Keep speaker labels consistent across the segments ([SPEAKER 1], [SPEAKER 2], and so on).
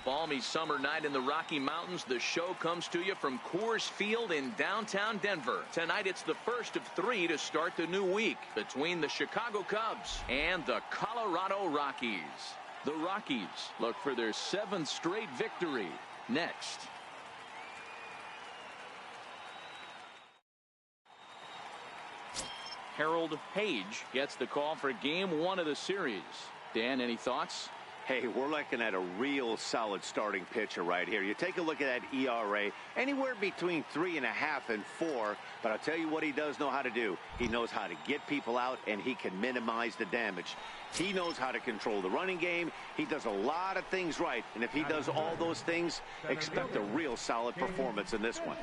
[SPEAKER 1] balmy summer night in the Rocky Mountains. The show comes to you from Coors Field in downtown Denver. Tonight it's the first of 3 to start the new week between the Chicago Cubs and the Colorado Rockies. The Rockies look for their 7th straight victory next. Harold Page gets the call for game 1 of the series. Dan, any thoughts?
[SPEAKER 2] Hey, we're looking at a real solid starting pitcher right here. You take a look at that ERA, anywhere between 3.5 and 4. But I'll tell you what he does know how to do. He knows how to get people out, and he can minimize the damage. He knows how to control the running game. He does a lot of things right. And if he does all those things, expect a real solid performance in this one.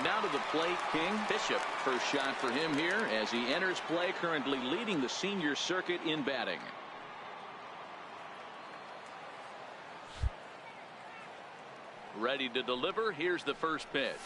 [SPEAKER 1] Now to the plate, King. Bishop, first shot for him here as he enters play, currently leading the senior circuit in batting. Ready to deliver. Here's the first pitch.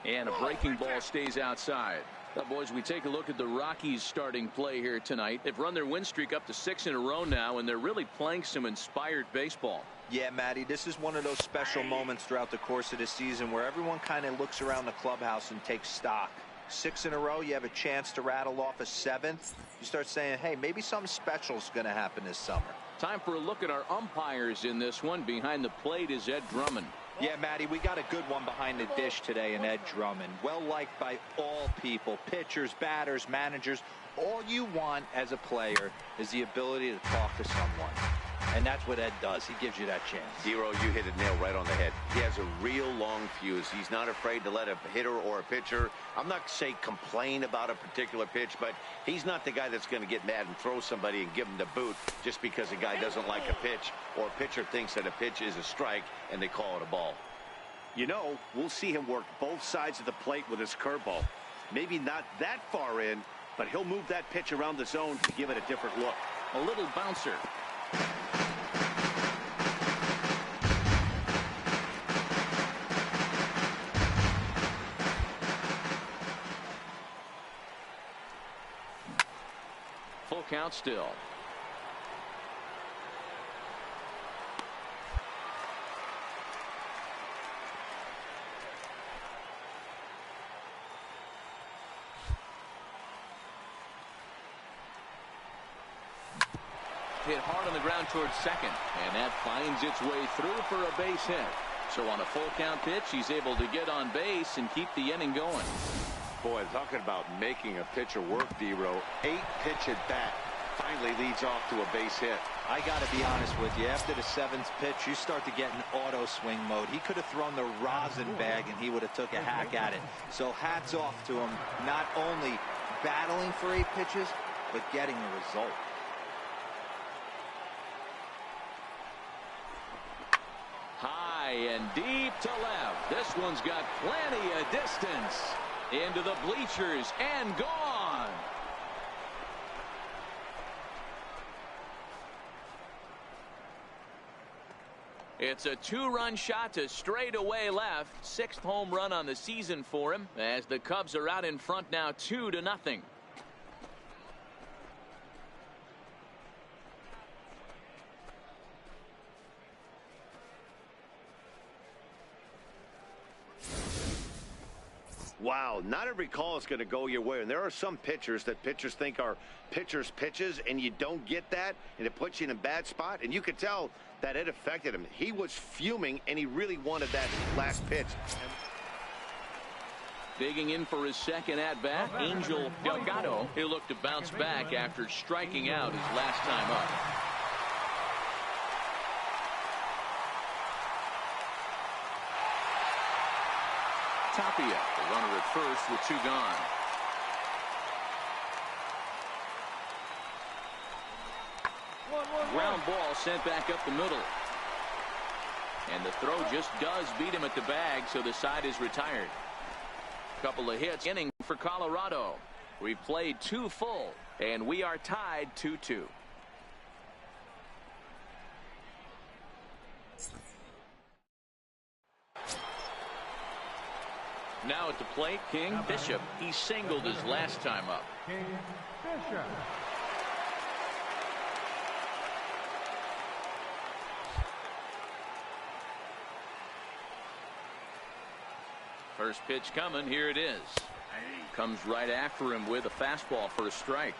[SPEAKER 1] And a breaking ball stays outside. Now, boys, we take a look at the Rockies starting play here tonight. They've run their win streak up to 6 in a row now, and they're really playing some inspired baseball.
[SPEAKER 3] Yeah, Matty, this is one of those special moments throughout the course of the season where everyone kind of looks around the clubhouse and takes stock. 6 in a row, you have a chance to rattle off a 7th. You start saying, hey, maybe something special is going to happen this summer.
[SPEAKER 1] Time for a look at our umpires in this one. Behind the plate is Ed Drummond.
[SPEAKER 3] Yeah, Matty, we got a good one behind the dish today in Ed Drummond. Well liked by all people, pitchers, batters, managers. All you want as a player is the ability to talk to someone. And that's what Ed does. He gives you that chance.
[SPEAKER 2] Zero, you hit a nail right on the head. He has a real long fuse. He's not afraid to let a hitter or a pitcher, I'm not saying complain about a particular pitch, but he's not the guy that's going to get mad and throw somebody and give him the boot just because a guy doesn't like a pitch or a pitcher thinks that a pitch is a strike and they call it a ball. You know, we'll see him work both sides of the plate with his curveball. Maybe not that far in, but he'll move that pitch around the zone to give it a different look.
[SPEAKER 1] A little bouncer. Full count still. Hit hard on the ground towards second, and that finds its way through for a base hit. So on a full count pitch, he's able to get on base and keep the inning going.
[SPEAKER 2] Boy, talking about making a pitcher work, D-Row. 8-pitch at bat finally leads off to a base hit.
[SPEAKER 3] I got to be honest with you. After the 7th pitch, you start to get in auto swing mode. He could have thrown the rosin bag, and he would have took a hack at it. So hats off to him, not only battling for 8 pitches, but getting the result.
[SPEAKER 1] High and deep to left. This one's got plenty of distance. Into the bleachers and gone. It's a 2-run shot to straightaway left. 6th home run on the season for him as the Cubs are out in front now 2-0.
[SPEAKER 2] Wow, not every call is going to go your way. And there are some pitchers that pitchers think are pitchers' pitches, and you don't get that, and it puts you in a bad spot. And you could tell that it affected him. He was fuming, and he really wanted that last pitch.
[SPEAKER 1] Digging in for his second at-bat, Angel Delgado. He'll look to bounce back after striking out his last time up. Tapia, the runner at first with 2 gone. Ground ball sent back up the middle. And the throw just does beat him at the bag, so the side is retired. Couple of hits inning for Colorado. We've played 2 full, and we are tied 2-2. Now at the plate, King Bishop. He singled his last time up.
[SPEAKER 4] King Bishop.
[SPEAKER 1] First pitch coming. Here it is. Comes right after him with a fastball for a strike.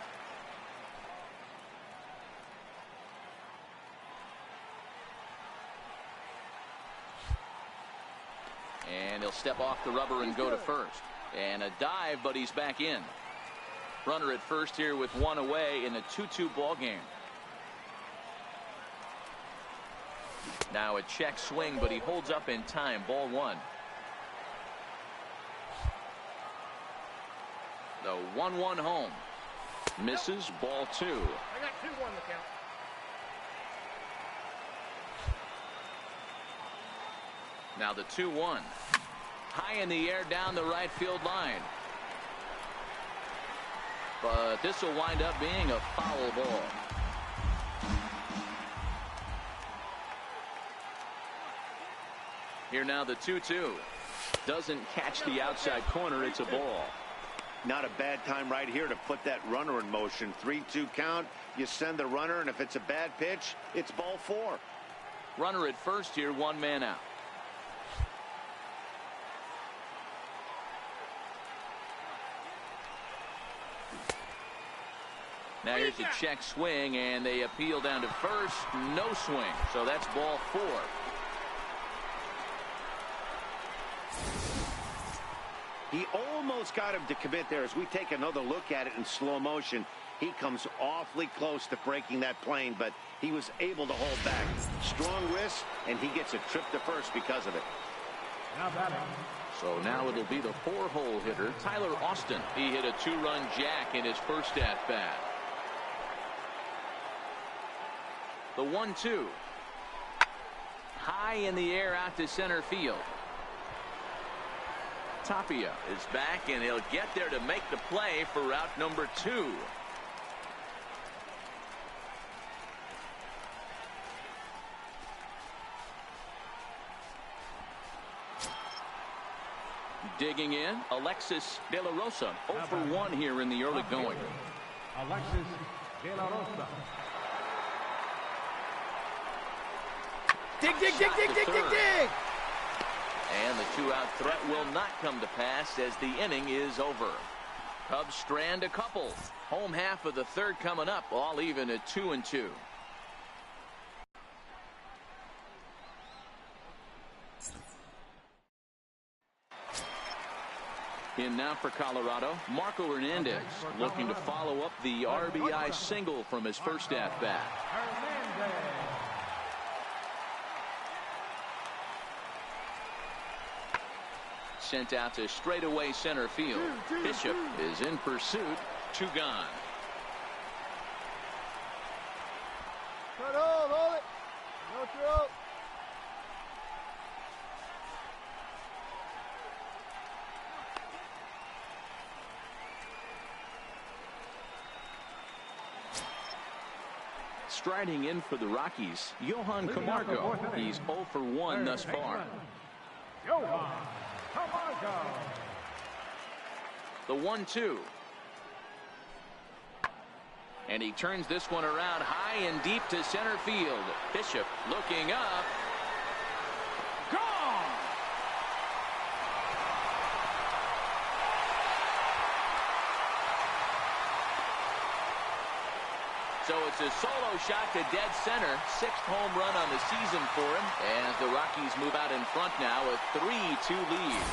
[SPEAKER 1] And he'll step off the rubber and go to first. And a dive, but he's back in. Runner at first here with one away in a 2-2 ball game. Now a check swing, but he holds up in time. Ball one. The 1-1 home. Misses. Ball two.
[SPEAKER 4] I got 2-1 to count.
[SPEAKER 1] Now the 2-1. High in the air down the right field line. But this will wind up being a foul ball. Here now the 2-2. Doesn't catch the outside corner. It's a ball.
[SPEAKER 2] Not a bad time right here to put that runner in motion. 3-2 count. You send the runner, and if it's a bad pitch, it's ball four.
[SPEAKER 1] Runner at first here, one man out. Now here's a check swing, and they appeal down to first. No swing, so that's ball four.
[SPEAKER 2] He almost got him to commit there. As we take another look at it in slow motion, he comes awfully close to breaking that plane, but he was able to hold back. Strong wrist, and he gets a trip to first because of it.
[SPEAKER 1] So now it'll be the 4-hole hitter, Tyler Austin. He hit a 2-run jack in his first at-bat. The 1-2. High in the air out to center field. Tapia is back, and he'll get there to make the play for route number 2. Digging in, Alexis De La Rosa. 0 for 1 here in the early going.
[SPEAKER 4] Alexis De La Rosa. Dig, dig, dig, dig, dig, dig, dig.
[SPEAKER 1] And the 2-out threat will not come to pass as the inning is over. Cubs strand a couple. Home half of the third coming up, all even at 2-2. In now for Colorado, Marco Hernandez looking to follow up the RBI single from his first at-bat. Sent out to straightaway center field. Bishop is in pursuit. 2 gone.
[SPEAKER 4] Hold it. No throw.
[SPEAKER 1] Striding in for the Rockies, Johan Camargo. He's 0 for 1 thus far.
[SPEAKER 4] Johan Camargo.
[SPEAKER 1] The 1-2. And he turns this one around high and deep to center field. Bishop looking up. Gone! So it's a solo shot to dead center. 6th home run on the season for him. As the Rockies move out in front now, a 3-2 lead.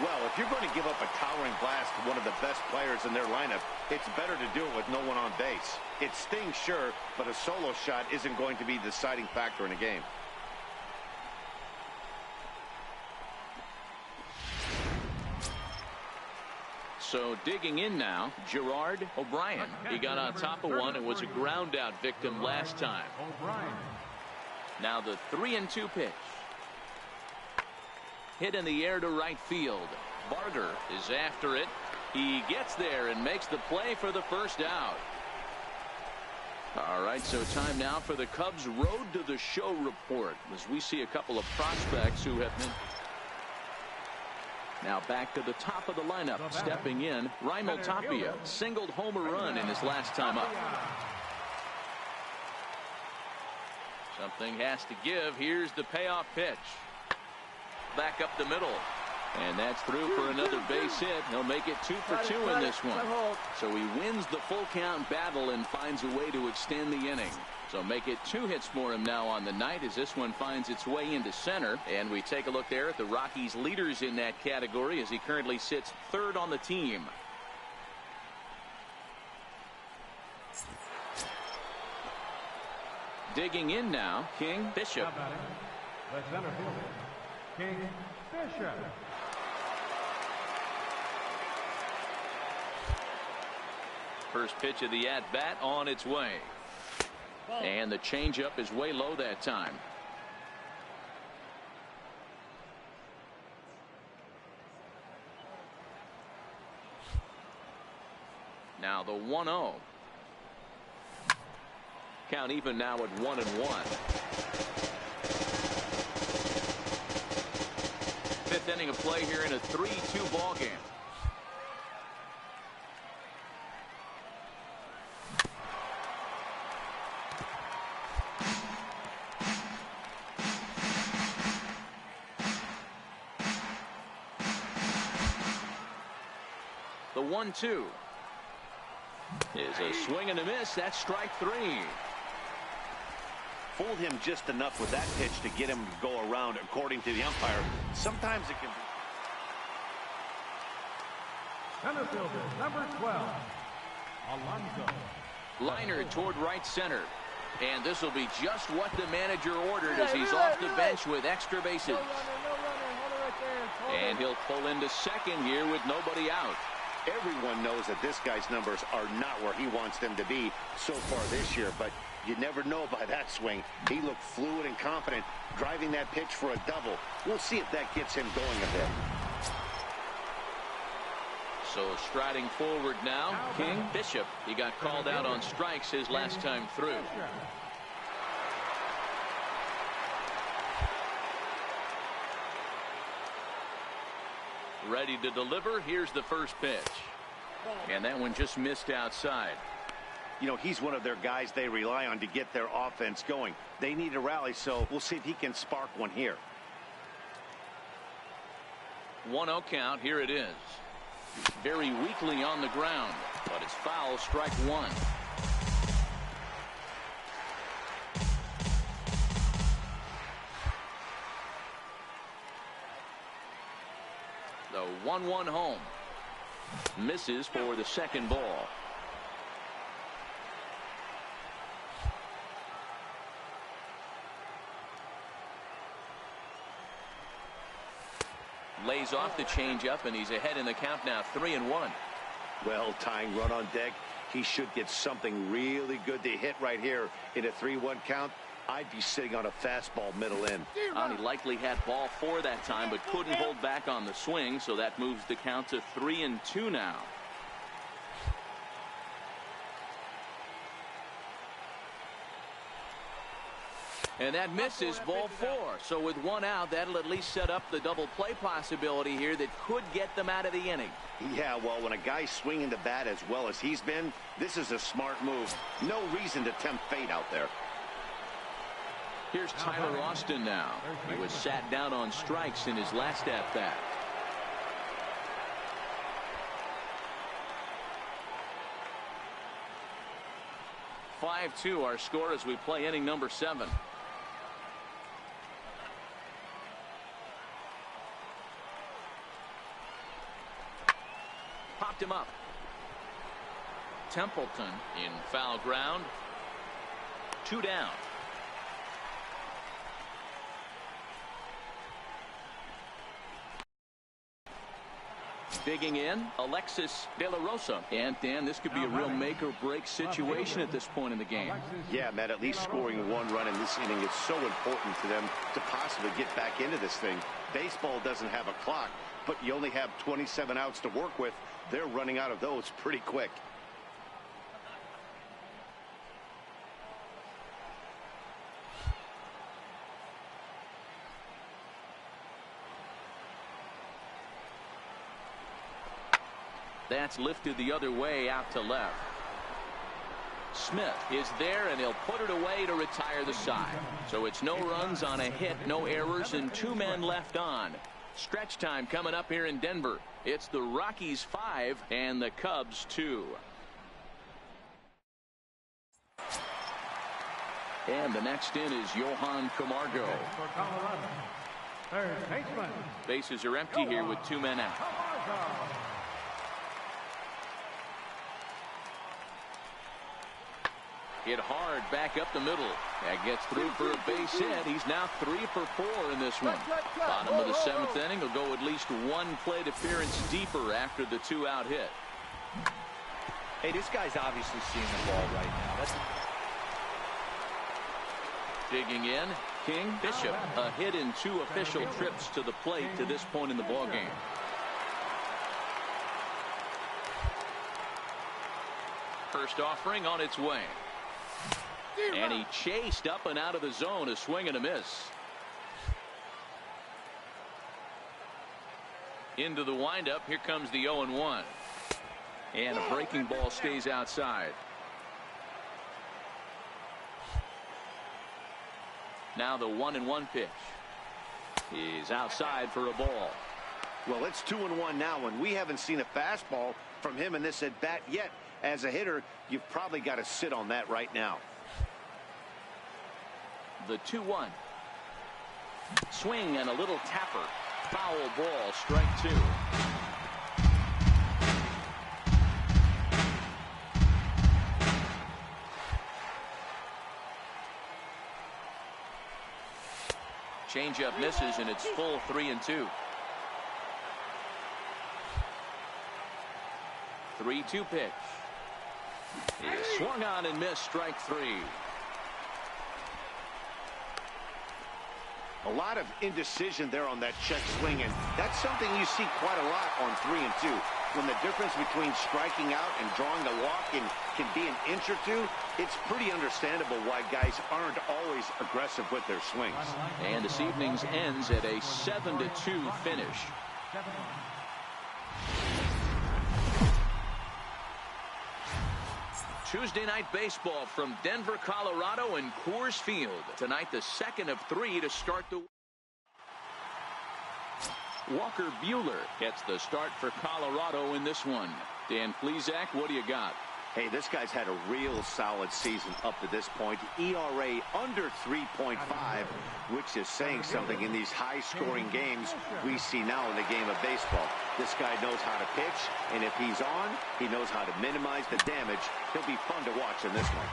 [SPEAKER 2] Well, if you're going to give up a towering blast to one of the best players in their lineup, it's better to do it with no one on base. It stings, sure, but a solo shot isn't going to be the deciding factor in a game.
[SPEAKER 1] So digging in now, Gerard O'Brien. He got on top of one and was a ground out victim last time. Now the 3-2 pitch. Hit in the air to right field. Barger is after it. He gets there and makes the play for the first out. All right, so time now for the Cubs Road to the Show report, as we see a couple of prospects who have been. Now back to the top of the lineup, stepping in, Raimel Tapia, singled home run in his last time up. Something has to give. Here's the payoff pitch. Back up the middle. And that's through for another base hit. He'll make it 2 for 2 in this one. So he wins the full count battle and finds a way to extend the inning. So make it 2 hits for him now on the night as this one finds its way into center. And we take a look there at the Rockies leaders in that category as he currently sits 3rd on the team. Digging in now, King Bishop.
[SPEAKER 4] The center fielder, King Bishop.
[SPEAKER 1] First pitch of the at-bat on its way. And the changeup is way low that time. Now the 1-0. Count even now at 1-1. 5th inning of play here in a 3-2 ball game. The 1-2 is a swing and a miss. That's strike 3.
[SPEAKER 2] Fooled him just enough with that pitch to get him to go around, according to the umpire. Sometimes it can be.
[SPEAKER 4] Center fielder, number 12, Alonso.
[SPEAKER 1] Liner toward right center. And this will be just what the manager ordered as he's off the bench with extra bases.
[SPEAKER 4] No runner, hold it right there.
[SPEAKER 1] And he'll pull into second here with nobody out.
[SPEAKER 2] Everyone knows that this guy's numbers are not where he wants them to be so far this year, but you never know by that swing. He looked fluid and confident, driving that pitch for a double. We'll see if that gets him going a bit.
[SPEAKER 1] So striding forward now, King Bishop. He got called out on strikes his last time through. Ready to deliver. Here's the first pitch. And that one just missed outside.
[SPEAKER 2] You know, he's one of their guys they rely on to get their offense going. They need a rally, so we'll see if he can spark one here.
[SPEAKER 1] 1-0 count. Here it is. Very weakly on the ground, but it's foul. Strike 1. The 1-1 home. Misses for the second ball. Lays off the changeup, and he's ahead in the count now, 3-1.
[SPEAKER 2] Well, tying run on deck. He should get something really good to hit right here in a 3-1 count. I'd be sitting on a fastball middle in.
[SPEAKER 1] He likely had ball 4 that time, but couldn't hold back on the swing, so that moves the count to 3-2 now. And that misses, ball 4. So with 1 out, that'll at least set up the double play possibility here that could get them out of the inning.
[SPEAKER 2] Yeah, well, when a guy's swinging the bat as well as he's been, this is a smart move. No reason to tempt fate out there.
[SPEAKER 1] Here's Tyler Austin now. He was sat down on strikes in his last at-bat. (5-2) our score as we play inning number 7. Popped him up. Templeton in foul ground. 2 down. Digging in, Alexis De La Rosa. And, Dan, this could be a real make-or-break situation at this point in the game.
[SPEAKER 2] Yeah, Matt, at least scoring 1 run in this inning is so important to them to possibly get back into this thing. Baseball doesn't have a clock, but you only have 27 outs to work with. They're running out of those pretty quick.
[SPEAKER 1] That's lifted the other way out to left. Smith is there, and he'll put it away to retire the side. So it's no runs on a hit, no errors, and 2 men left on. Stretch time coming up here in Denver. It's the Rockies 5 and the Cubs 2. And the next in is Johan Camargo.
[SPEAKER 4] For Colorado, third baseman.
[SPEAKER 1] Bases are empty here with 2 men out. Hit hard back up the middle. That gets through for a base hit. He's now 3 for 4 in this one. Bottom of the 7th inning will go at least 1 plate appearance deeper after the 2-out hit.
[SPEAKER 3] Hey, this guy's obviously seeing the ball right now.
[SPEAKER 1] Digging in, King. Bishop, a hit in 2 official trips to the plate to this point in the ballgame. First offering on its way. And he chased up and out of the zone, a swing and a miss. Into the windup, here comes the 0-1. And a breaking ball stays outside. Now the 1-1 pitch. He's outside for a ball.
[SPEAKER 2] Well, it's 2-1 now, and we haven't seen a fastball from him in this at bat yet. As a hitter, you've probably got to sit on that right now.
[SPEAKER 1] The 2-1. Swing and a little tapper. Foul ball, strike 2. Changeup misses, and it's full 3-2. 3-2 pitch. He swung on and missed, strike 3.
[SPEAKER 2] A lot of indecision there on that check swing, and that's something you see quite a lot on 3 and 2. When the difference between striking out and drawing a walk can be an inch or 2, it's pretty understandable why guys aren't always aggressive with their swings.
[SPEAKER 1] And this evening's ends at a 7-2 finish. Tuesday night baseball from Denver, Colorado, and Coors Field. Tonight, the second of 3 to start the. Walker Buehler gets the start for Colorado in this one. Dan Plesac, what do you got?
[SPEAKER 2] Hey, this guy's had a real solid season up to this point. ERA under 3.5, which is saying something in these high-scoring games we see now in the game of baseball. This guy knows how to pitch, and if he's on, he knows how to minimize the damage. He'll be fun to watch in this one.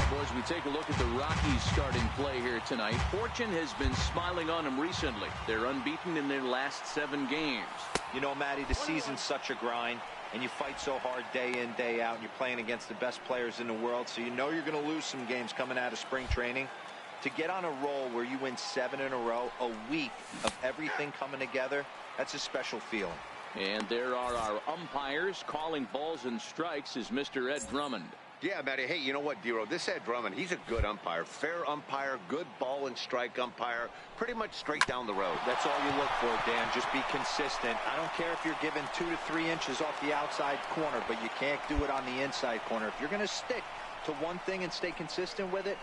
[SPEAKER 1] Boys, we take a look at the Rockies starting play here tonight. Fortune has been smiling on them recently. They're unbeaten in their last 7 games.
[SPEAKER 3] You know, Matty, the season's such a grind, and you fight so hard day in, day out, and you're playing against the best players in the world, so you know you're going to lose some games coming out of spring training. To get on a roll where you win 7 in a row, a week of everything coming together, that's a special feeling.
[SPEAKER 1] And there are our umpires calling balls and strikes is Mr. Ed Drummond.
[SPEAKER 2] Yeah, Matty. Hey, you know what, Dero? This Ed Drummond, he's a good umpire. Fair umpire, good ball and strike umpire. Pretty much straight down the road.
[SPEAKER 3] That's all you look for, Dan. Just be consistent. I don't care if you're given 2 to 3 inches off the outside corner, but you can't do it on the inside corner. If you're going to stick to one thing and stay consistent with it,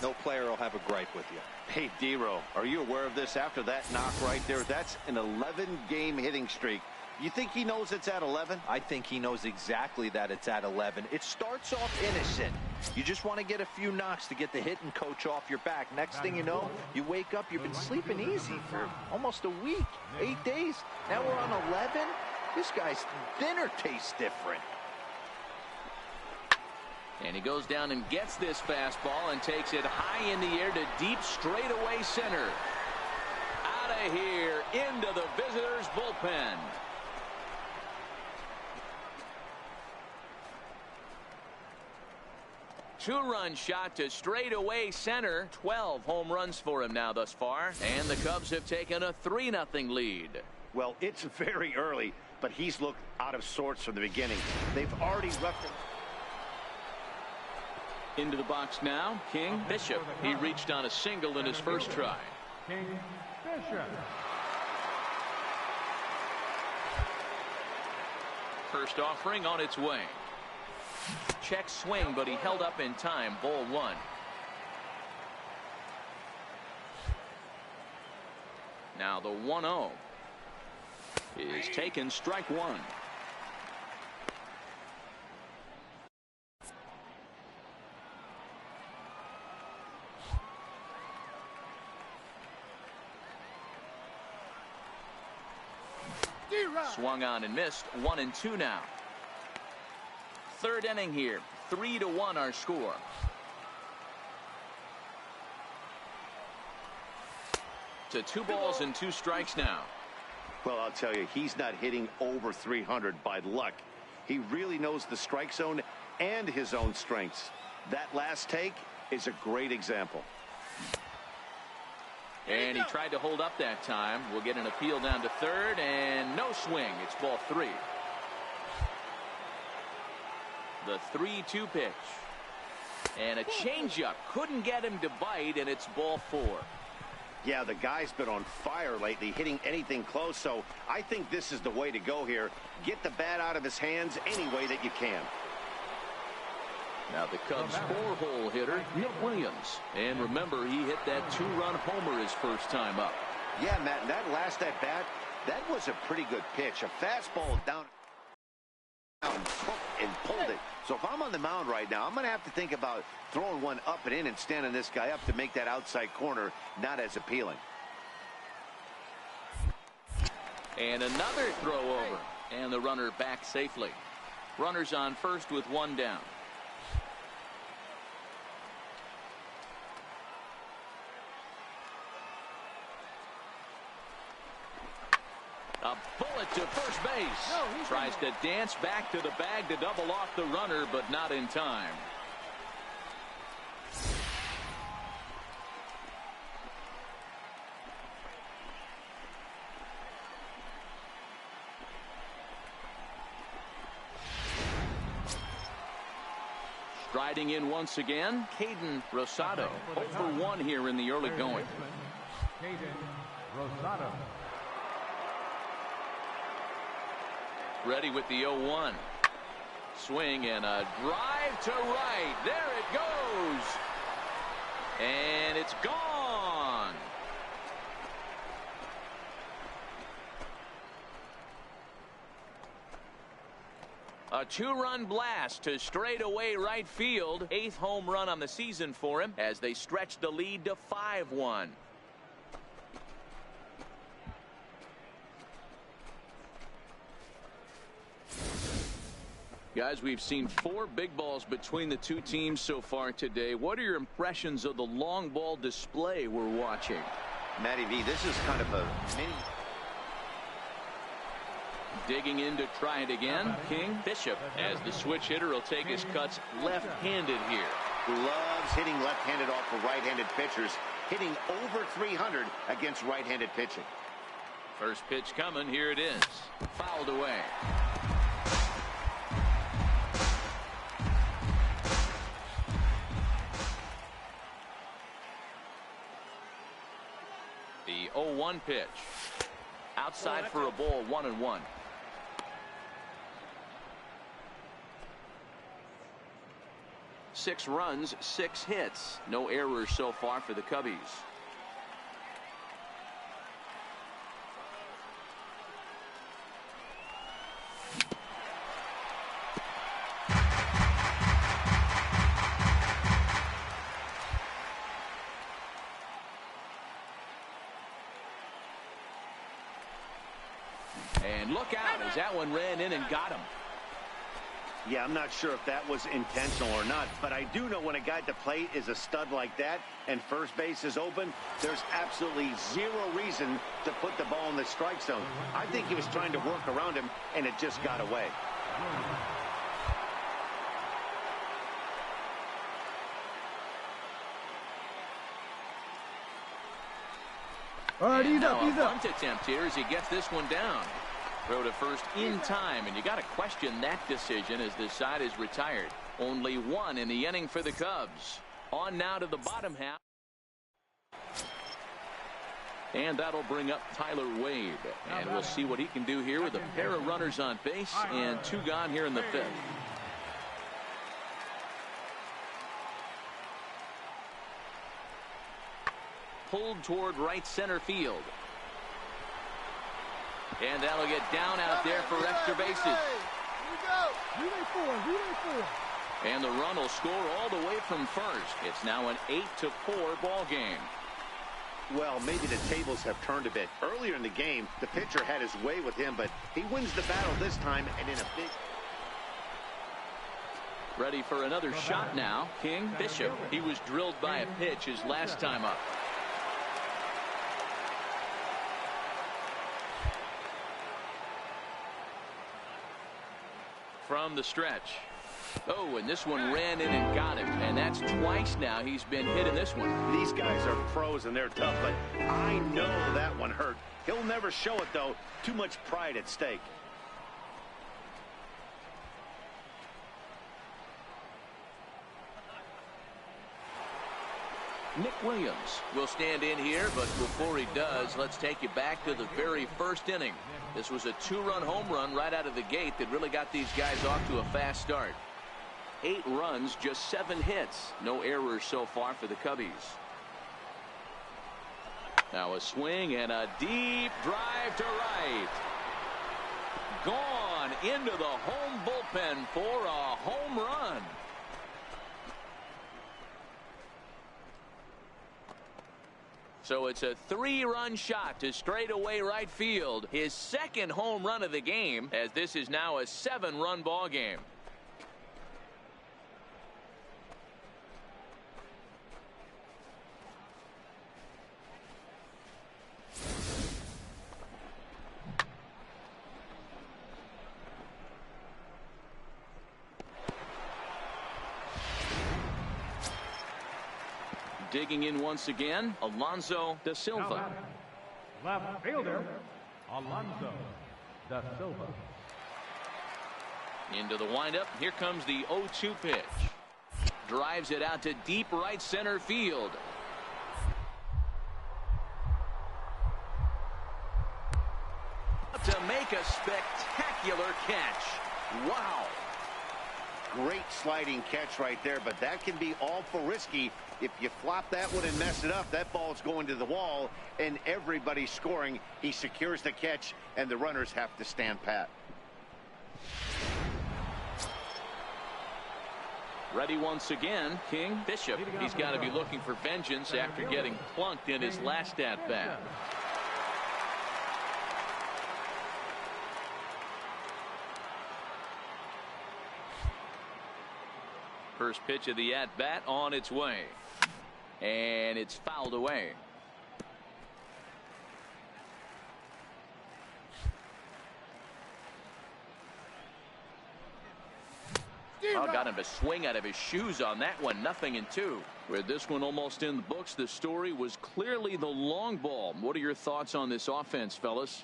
[SPEAKER 3] no player will have a gripe with you.
[SPEAKER 2] Hey, Dero, are you aware of this after that knock right there? That's an 11-game hitting streak. You think he knows it's at 11?
[SPEAKER 3] I think he knows exactly that it's at 11. It starts off innocent. You just want to get a few knocks to get the hitting coach off your back. Next thing you know, you wake up, you've been sleeping easy for almost a week, 8 days. Now we're on 11. This guy's dinner tastes different.
[SPEAKER 1] And he goes down and gets this fastball and takes it high in the air to deep straightaway center. Out of here into the visitors' bullpen. 2-run shot to straightaway center. 12 home runs for him now thus far. And the Cubs have taken a 3-0 lead.
[SPEAKER 2] Well, it's very early, but he's looked out of sorts from the beginning. They've already roughed him.
[SPEAKER 1] Into the box now, King. Bishop. He reached on a single in his first try.
[SPEAKER 4] King Bishop.
[SPEAKER 1] First offering on its way. Check swing, but he held up in time. Ball 1. Now the 1-0. is taken, strike one. Swung on and missed. 1-2 now. Third inning here. 3-1 our score. To 2 balls and 2 strikes now.
[SPEAKER 2] Well, I'll tell you, he's not hitting over 300 by luck. He really knows the strike zone and his own strengths. That last take is a great example.
[SPEAKER 1] And he tried to hold up that time. We'll get an appeal down to third, and no swing. It's ball 3. The 3-2 pitch. And a changeup. Couldn't get him to bite, and it's ball 4.
[SPEAKER 2] Yeah, the guy's been on fire lately, hitting anything close, so I think this is the way to go here. Get the bat out of his hands any way that you can.
[SPEAKER 1] Now the Cubs' 4-hole hitter, Milt Williams. And remember, he hit that 2-run homer his first time up.
[SPEAKER 2] Yeah, Matt, that last at-bat, that was a pretty good pitch. A fastball down and pulled it. So if I'm on the mound right now, I'm going to have to think about throwing one up and in and standing this guy up to make that outside corner not as appealing.
[SPEAKER 1] And another throw over. And the runner back safely. Runners on first with 1 down. A bullet to first base. Tries to dance back to the bag to double off the runner, but not in time. Striding in once again, Caden Rosado. 0 for 1 here in the early going.
[SPEAKER 4] Caden Rosado.
[SPEAKER 1] Ready with the 0-1. Swing and a drive to right. There it goes. And it's gone. A 2-run blast to straightaway right field. 8th home run on the season for him as they stretch the lead to 5-1. Guys, we've seen 4 big balls between the 2 teams so far today. What are your impressions of the long ball display we're watching?
[SPEAKER 2] Matty V, this is kind of a mini.
[SPEAKER 1] Digging in to try it again. King Bishop, as the switch hitter, will take his cuts left-handed here.
[SPEAKER 2] Loves hitting left-handed off of right-handed pitchers. Hitting over 300 against right-handed pitching.
[SPEAKER 1] First pitch coming. Here it is. Fouled away. The 0-1 pitch. Outside for a ball, 1-1. Six runs, 6 hits. No errors so far for the Cubbies. And look out as that one ran in and got him.
[SPEAKER 2] Yeah, I'm not sure if that was intentional or not, but I do know when a guy at the plate is a stud like that and first base is open, there's absolutely 0 reason to put the ball in the strike zone. I think he was trying to work around him, and it just got away.
[SPEAKER 5] All right, ease up,
[SPEAKER 1] Now
[SPEAKER 5] ease
[SPEAKER 1] a
[SPEAKER 5] up.
[SPEAKER 1] bunt attempt here as he gets this one down. Throw to first in time, and you got to question that decision as this side is retired. Only 1 in the inning for the Cubs. On now to the bottom half. And that'll bring up Tyler Wade. And we'll see what he can do here with a pair of runners on base and 2 gone here in the 5th. Pulled toward right center field. And that'll get down out there for extra bases.
[SPEAKER 5] Relay four.
[SPEAKER 1] And the run will score all the way from first. It's now an 8-4 ball game.
[SPEAKER 2] Well, maybe the tables have turned a bit. Earlier in the game, the pitcher had his way with him, but he wins the battle this time and in a big...
[SPEAKER 1] Ready for another shot now. King Bishop. He was drilled by a pitch his last time up. From the stretch. Oh, and this one ran in and got him. And that's twice now he's been hit in this one.
[SPEAKER 2] These guys are pros and they're tough, but I know that one hurt. He'll never show it, though. Too much pride at stake.
[SPEAKER 1] Nick Williams will stand in here, but before he does, let's take you back to the very first inning. This was a 2-run home run right out of the gate that really got these guys off to a fast start. 8 runs, just 7 hits. No errors so far for the Cubbies. Now a swing and a deep drive to right. Gone into the home bullpen for a home run. So it's a 3-run shot to straightaway right field. His second home run of the game, as this is now a 7-run ball game. Digging in once again, Alonso da Silva.
[SPEAKER 4] Left fielder, Alonso da Silva.
[SPEAKER 1] Into the windup. Here comes the 0-2 pitch. Drives it out to deep right center field. To make a spectacular catch. Wow.
[SPEAKER 2] Great sliding catch right there, but that can be awful risky. If you flop that one and mess it up, that ball's going to the wall, and everybody's scoring. He secures the catch, and the runners have to stand pat.
[SPEAKER 1] Ready once again, King Bishop. He's got to be looking for vengeance after getting plunked in his last at-bat. First pitch of the at-bat on its way. And it's fouled away. Oh, got him to swing out of his shoes on that one. 0-2. With this one almost in the books, the story was clearly the long ball. What are your thoughts on this offense, fellas?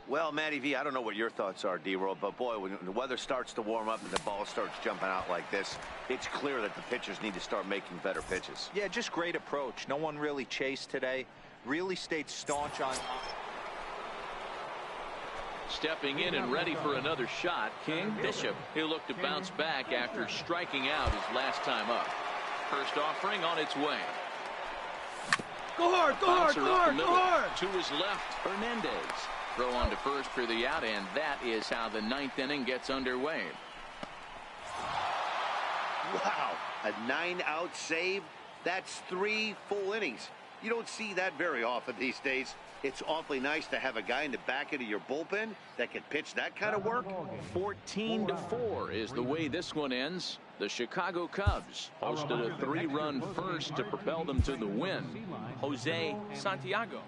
[SPEAKER 2] Well, Matty V, I don't know what your thoughts are, D-Roll, but boy, when the weather starts to warm up and the ball starts jumping out like this, it's clear that the pitchers need to start making better pitches.
[SPEAKER 3] Yeah, just great approach. No one really chased today. Really stayed staunch on.
[SPEAKER 1] Stepping in and ready for another shot, King Bishop. He'll look to bounce back after striking out his last time up. First offering on its way.
[SPEAKER 5] Go hard, go hard, go hard, go hard.
[SPEAKER 1] To his left, Hernandez. Throw on to first for the out, and that is how the 9th inning gets underway.
[SPEAKER 2] Wow, a 9-out save? That's 3 full innings. You don't see that very often these days. It's awfully nice to have a guy in the back end of your bullpen that can pitch that kind of work.
[SPEAKER 1] 14-4 is the way this one ends. The Chicago Cubs hosted a 3-run first to propel them to the win. Jose Santiago.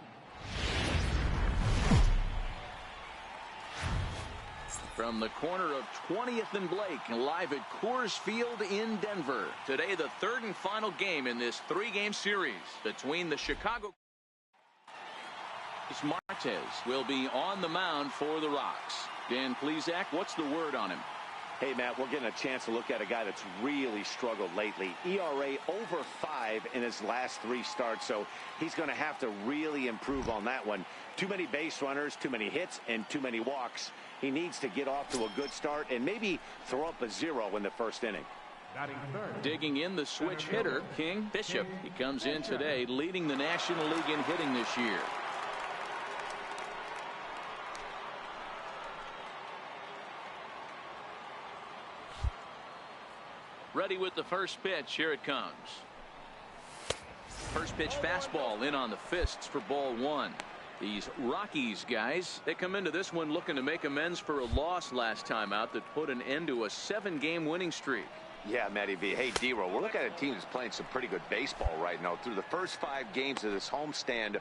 [SPEAKER 1] From the corner of 20th and Blake, live at Coors Field in Denver. Today, the 3rd and final game in this 3-game series between the Chicago Cubs. Martez will be on the mound for the Rocks. Dan Plesac, what's the word on him?
[SPEAKER 2] Hey, Matt, we're getting a chance to look at a guy that's really struggled lately. ERA over 5 in his last 3 starts, so he's going to have to really improve on that one. Too many base runners, too many hits, and too many walks. He needs to get off to a good start and maybe throw up a 0 in the first inning.
[SPEAKER 1] Digging in the switch hitter, King Bishop. He comes in today leading the National League in hitting this year. Ready with the first pitch. Here it comes. First pitch fastball in on the fists for ball one. These Rockies guys, they come into this one looking to make amends for a loss last time out that put an end to a 7-game winning streak.
[SPEAKER 2] Yeah, Matty V. Hey, D-Roll, we're looking at a team that's playing some pretty good baseball right now. Through the first 5 games of this homestand,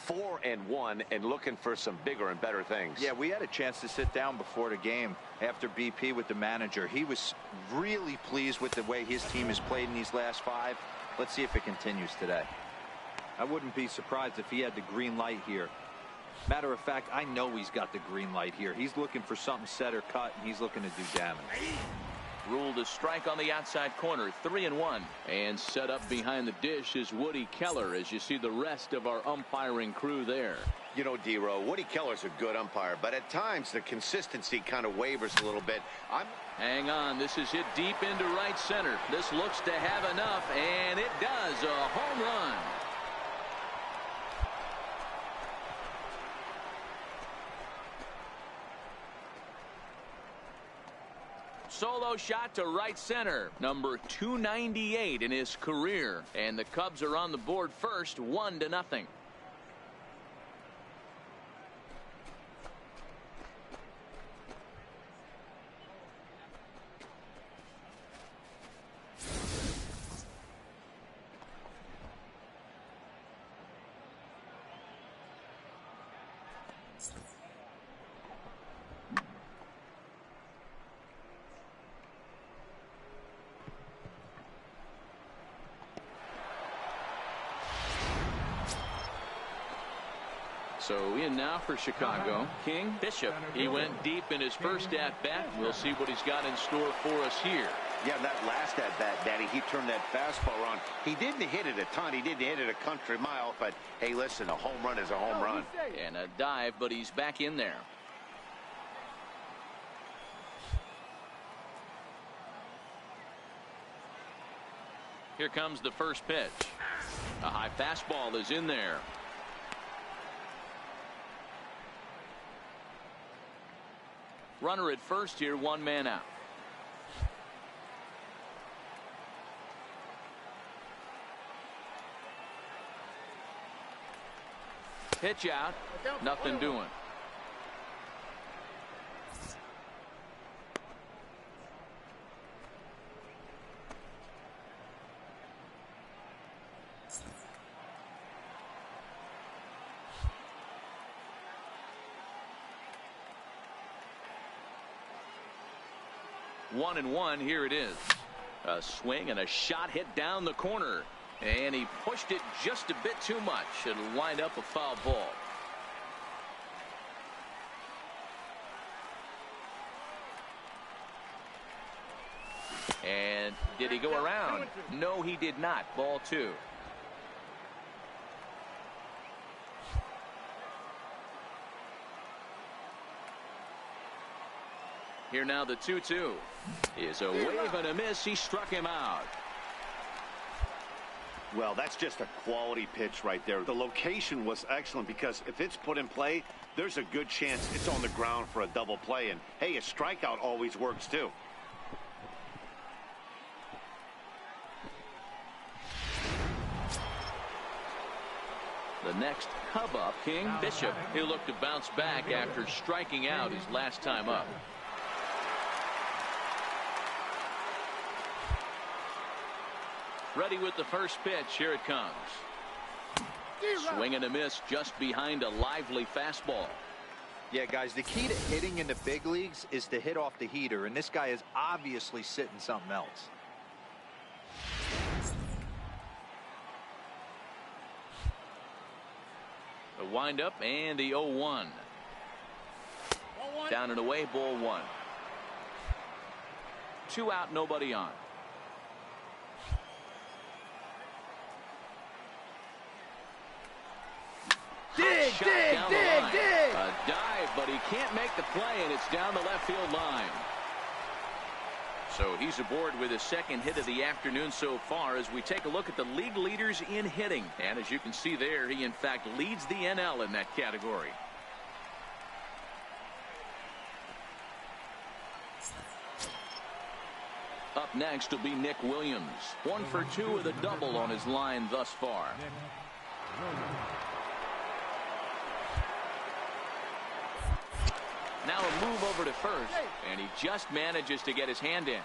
[SPEAKER 2] 4-1, and looking for some bigger and better things.
[SPEAKER 3] Yeah, we had a chance to sit down before the game after BP with the manager. He was really pleased with the way his team has played in these last 5. Let's see if it continues today. I wouldn't be surprised if he had the green light here. Matter of fact, I know he's got the green light here. He's looking for something set or cut, and he's looking to do damage.
[SPEAKER 1] Ruled a strike on the outside corner, 3-1. And set up behind the dish is Woody Keller, as you see the rest of our umpiring crew there.
[SPEAKER 2] You know, D-Row, Woody Keller's a good umpire, but at times the consistency kind of wavers a little bit.
[SPEAKER 1] Hang on, this is hit deep into right center. This looks to have enough, and it does. A home run. Solo shot to right center, number 298 in his career, and the Cubs are on the board first, 1-0. So in now for Chicago, King. Bishop. He went deep in his first at-bat. We'll see what he's got in store for us here.
[SPEAKER 2] Yeah, that last at-bat, Daddy, he turned that fastball around. He didn't hit it a ton. He didn't hit it a country mile. But, hey, listen, a home run is a home run.
[SPEAKER 1] And a dive, but he's back in there. Here comes the first pitch. A high fastball is in there. Runner at first here, 1 man out. Pitch out, nothing doing. One and one. Here it is. A swing and a shot hit down the corner. And he pushed it just a bit too much. It'll wind up a foul ball. And did he go around? No, he did not. Ball 2. Here now the 2-2 is a wave and a miss. He struck him out.
[SPEAKER 2] Well, that's just a quality pitch right there. The location was excellent because if it's put in play, there's a good chance it's on the ground for a double play. And, hey, a strikeout always works, too.
[SPEAKER 1] The next Cub up, King. Bishop. He'll look to bounce back after striking out his last time up. Ready with the first pitch. Here it comes. Swing and a miss just behind a lively fastball.
[SPEAKER 3] Yeah, guys, the key to hitting in the big leagues is to hit off the heater, and this guy is obviously sitting something else.
[SPEAKER 1] The windup and the 0-1. Down and away, ball 1. 2 out, nobody on.
[SPEAKER 5] Dig.
[SPEAKER 1] A dive, but he can't make the play, and it's down the left field line. So he's aboard with his second hit of the afternoon so far as we take a look at the league leaders in hitting. And as you can see there, he in fact leads the NL in that category. Up next will be Nick Williams. 1 for 2 with a double on his line thus far. Now a move over to first, and he just manages to get his hand in.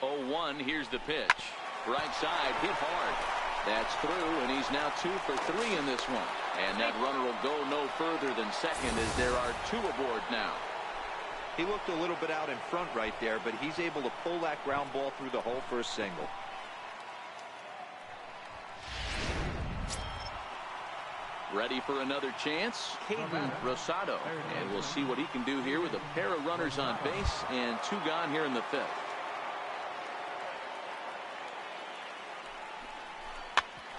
[SPEAKER 1] Oh, 1, here's the pitch. Right side, hit hard. That's through, and he's now 2 for 3 in this one. And that runner will go no further than second as there are 2 aboard now.
[SPEAKER 3] He looked a little bit out in front right there, but he's able to pull that ground ball through the hole for a single.
[SPEAKER 1] Ready for another chance, Caden Rosado. And we'll see what he can do here with a pair of runners on base and 2 gone here in the 5th.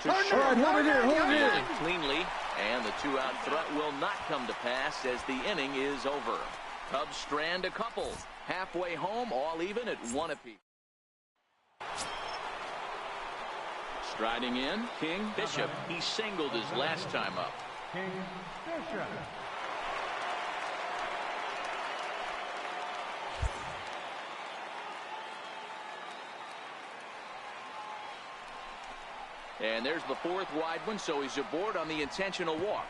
[SPEAKER 5] All right, hold it here, hold it here.
[SPEAKER 1] Fielded cleanly, and the 2-out threat will not come to pass as the inning is over. Cubs strand a couple. Halfway home, all even at 1 apiece. Striding in, King Bishop. He singled his last time up.
[SPEAKER 4] King Bishop.
[SPEAKER 1] And there's the 4th wide one, so he's aboard on the intentional walk.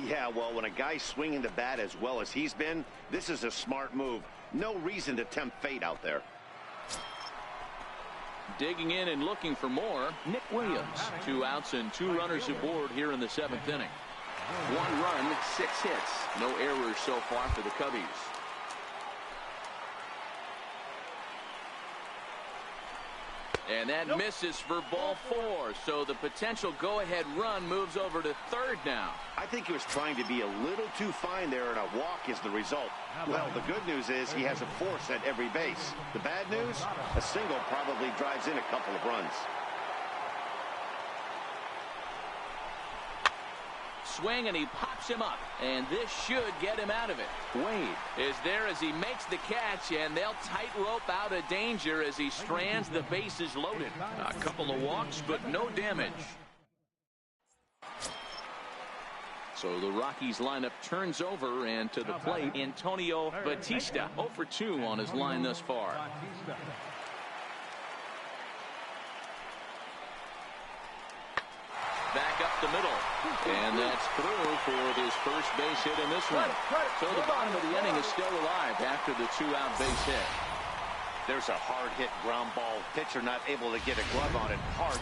[SPEAKER 2] Yeah, well, when a guy's swinging the bat as well as he's been, this is a smart move. No reason to tempt fate out there.
[SPEAKER 1] Digging in and looking for more, Nick Williams. 2 outs and 2 runners aboard here in the 7th inning. 1 run, 6 hits. No errors so far for the Cubbies. And that misses for ball 4. So the potential go-ahead run moves over to 3rd now.
[SPEAKER 2] I think he was trying to be a little too fine there, and a walk is the result. Well, the good news is he has a force at every base. The bad news? A single probably drives in a couple of runs.
[SPEAKER 1] Swing, and he pops him up, and this should get him out of it. Wade is there as he makes the catch, and they'll tightrope out of danger as he strands the bases loaded. A couple of walks, but no damage. So the Rockies lineup turns over, and to the plate, Antonio Batista. 0 for 2 on his line thus far. Back up the middle, and that's through for his first base hit in this one. So the bottom of the inning is still alive after the 2-out base hit.
[SPEAKER 2] There's a hard hit ground ball. Pitcher not able to get a glove on it. Hard.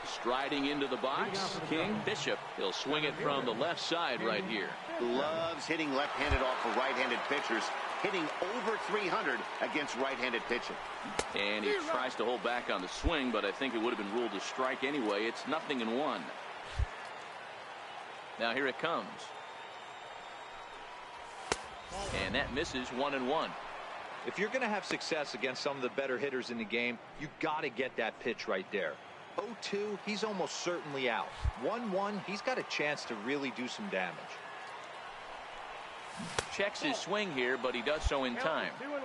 [SPEAKER 1] Striding into the box, King Bishop. He'll swing it from the left side right here.
[SPEAKER 2] Loves hitting left-handed off of right-handed pitchers. Hitting over 300 against right-handed pitching.
[SPEAKER 1] And he tries to hold back on the swing, but I think it would have been ruled a strike anyway. It's 0-1. Now here it comes. And that misses 1-1.
[SPEAKER 3] If you're going to have success against some of the better hitters in the game, you got to get that pitch right there. 0-2, he's almost certainly out. 1-1, he's got a chance to really do some damage.
[SPEAKER 1] Checks his swing here, but he does so in time.
[SPEAKER 5] 2-1.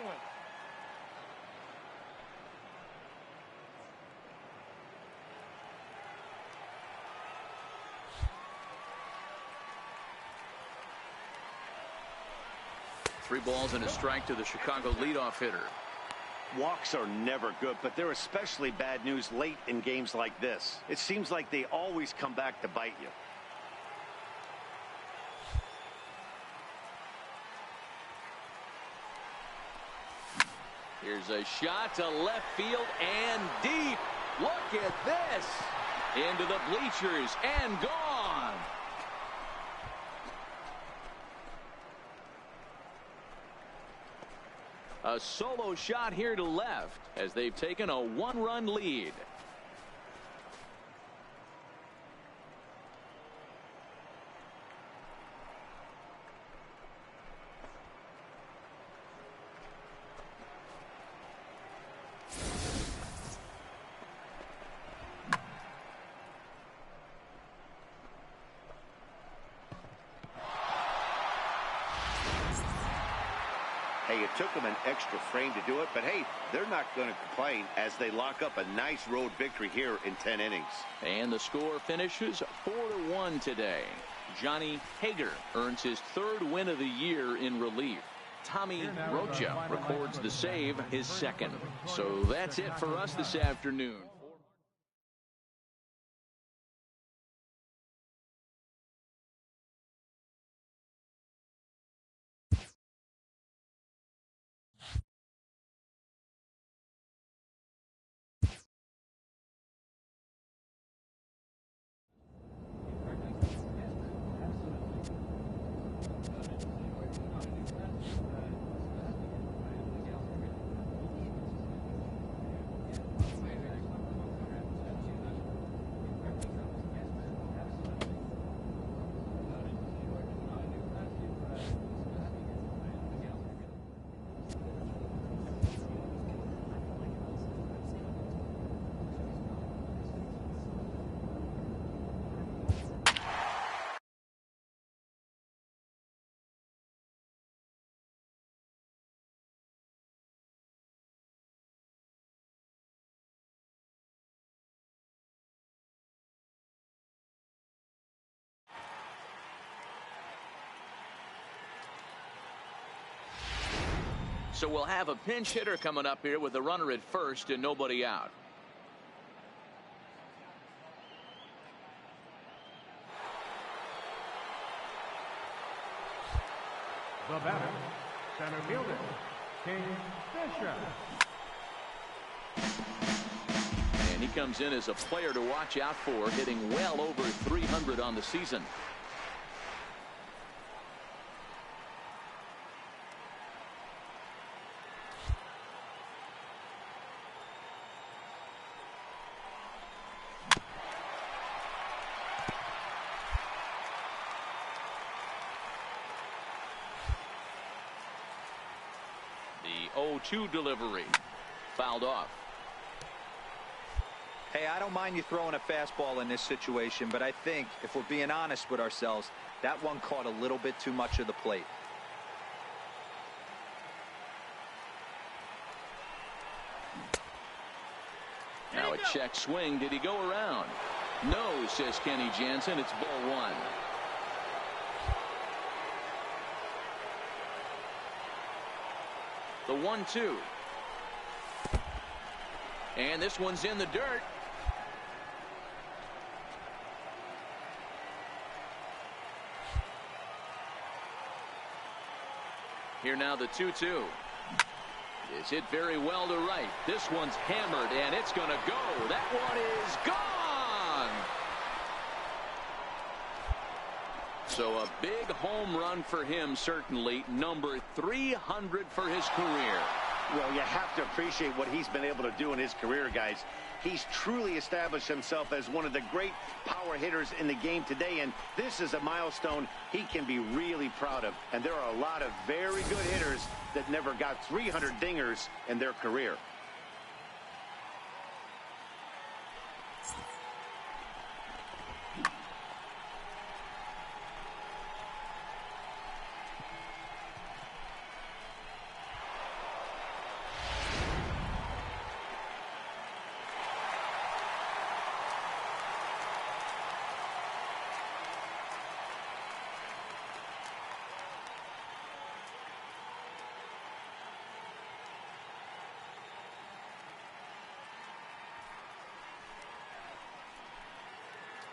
[SPEAKER 1] Three balls and a strike to the Chicago leadoff hitter.
[SPEAKER 2] Walks are never good, but they're especially bad news late in games like this. It seems like they always come back to bite you.
[SPEAKER 1] Here's a shot to left field and deep. Look at this. Into the bleachers and gone. A solo shot here to left as they've taken a 1-run lead.
[SPEAKER 2] Hey, it took them an extra frame to do it, but hey, they're not going to complain as they lock up a nice road victory here in 10 innings.
[SPEAKER 1] And the score finishes 4-1 today. Johnny Hager earns his 3rd win of the year in relief. Tommy Rocha records the save, his 2nd. So that's it for us this afternoon. So we'll have a pinch hitter coming up here with a runner at first and nobody out.
[SPEAKER 4] The batter, center fielder, King Fisher.
[SPEAKER 1] And he comes in as a player to watch out for, hitting well over 300 on the season. The 0-2 delivery fouled off.
[SPEAKER 3] Hey, I don't mind you throwing a fastball in this situation, but I think if we're being honest with ourselves, that one caught a little bit too much of the plate.
[SPEAKER 1] Now a check swing. Did he go around? No, says Kenny Jansen. It's ball 1. The 1-2. And this one's in the dirt. Here now the 2-2. Is hit very well to right. This one's hammered and it's going to go. That one is gone. So a big home run for him, certainly. Number 300 for his career.
[SPEAKER 2] Well, you have to appreciate what he's been able to do in his career, guys. He's truly established himself as one of the great power hitters in the game today, and this is a milestone he can be really proud of. And there are a lot of very good hitters that never got 300 dingers in their career.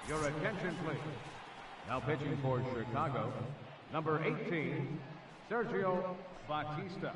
[SPEAKER 4] Your attention, please. Now pitching for Chicago, number 18, Sergio Bautista.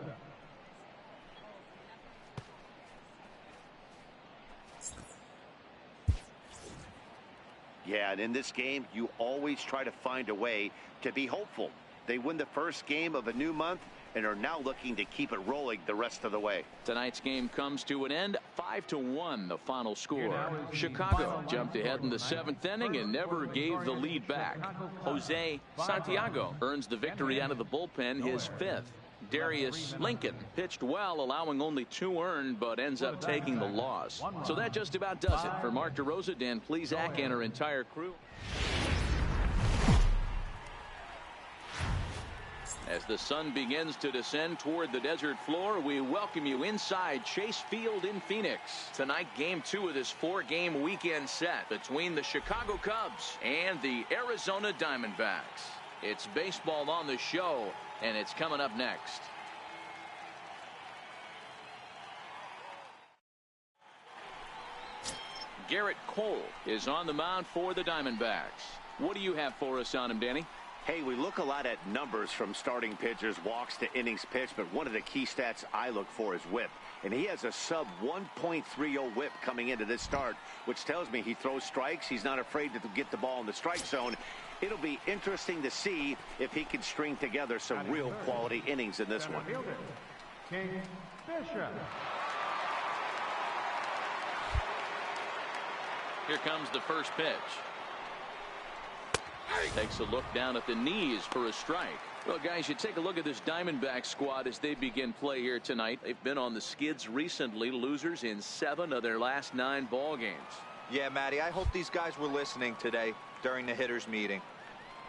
[SPEAKER 2] Yeah, and in this game, you always try to find a way to be hopeful. They win the first game of a new month and are now looking to keep it rolling the rest of the way.
[SPEAKER 1] Tonight's game comes to an end. 5-1 the final score. Chicago jumped ahead in the 7th inning and never gave the lead back. Jose Santiago earns the victory out of the bullpen, his 5th. Darius Lincoln pitched well, allowing only 2 earned, but ends up taking the loss. So that just about does it. For Mark DeRosa, Dan Plesac, and our entire crew. As the sun begins to descend toward the desert floor, we welcome you inside Chase Field in Phoenix. Tonight, game 2 of this 4-game weekend set between the Chicago Cubs and the Arizona Diamondbacks. It's baseball on the show, and it's coming up next. Garrett Cole is on the mound for the Diamondbacks. What do you have for us on him, Danny?
[SPEAKER 2] Hey, we look a lot at numbers from starting pitchers, walks to innings pitched, but one of the key stats I look for is whip. And he has a sub 1.30 whip coming into this start, which tells me he throws strikes. He's not afraid to get the ball in the strike zone. It'll be interesting to see if he can string together some real quality innings in this one.
[SPEAKER 4] King Bishop.
[SPEAKER 1] Here comes the first pitch. Takes a look down at the knees for a strike. Well, guys, you take a look at this Diamondback squad as they begin play here tonight. They've been on the skids recently, losers in 7 of their last 9 ball games.
[SPEAKER 3] Yeah, Matty, I hope these guys were listening today during the hitters meeting,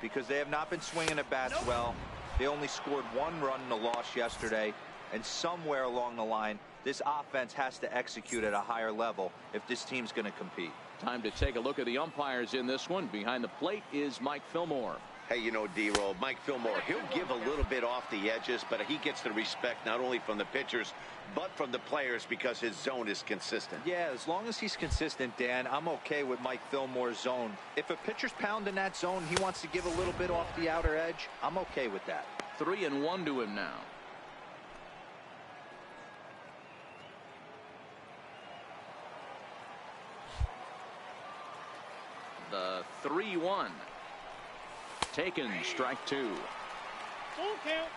[SPEAKER 3] because they have not been swinging at bats well. They only scored 1 run in the loss yesterday, and somewhere along the line, this offense has to execute at a higher level if this team's going to compete.
[SPEAKER 1] Time to take a look at the umpires in this one. Behind the plate is Mike Fillmore.
[SPEAKER 2] Hey, you know, D-Roll, Mike Fillmore, he'll give a little bit off the edges, but he gets the respect not only from the pitchers, but from the players because his zone is consistent.
[SPEAKER 3] Yeah, as long as he's consistent, Dan, I'm okay with Mike Fillmore's zone. If a pitcher's pounding that zone, he wants to give a little bit off the outer edge, I'm okay with that.
[SPEAKER 1] 3-1 to him now. The 3-1. Taken, strike 2.
[SPEAKER 5] Full count.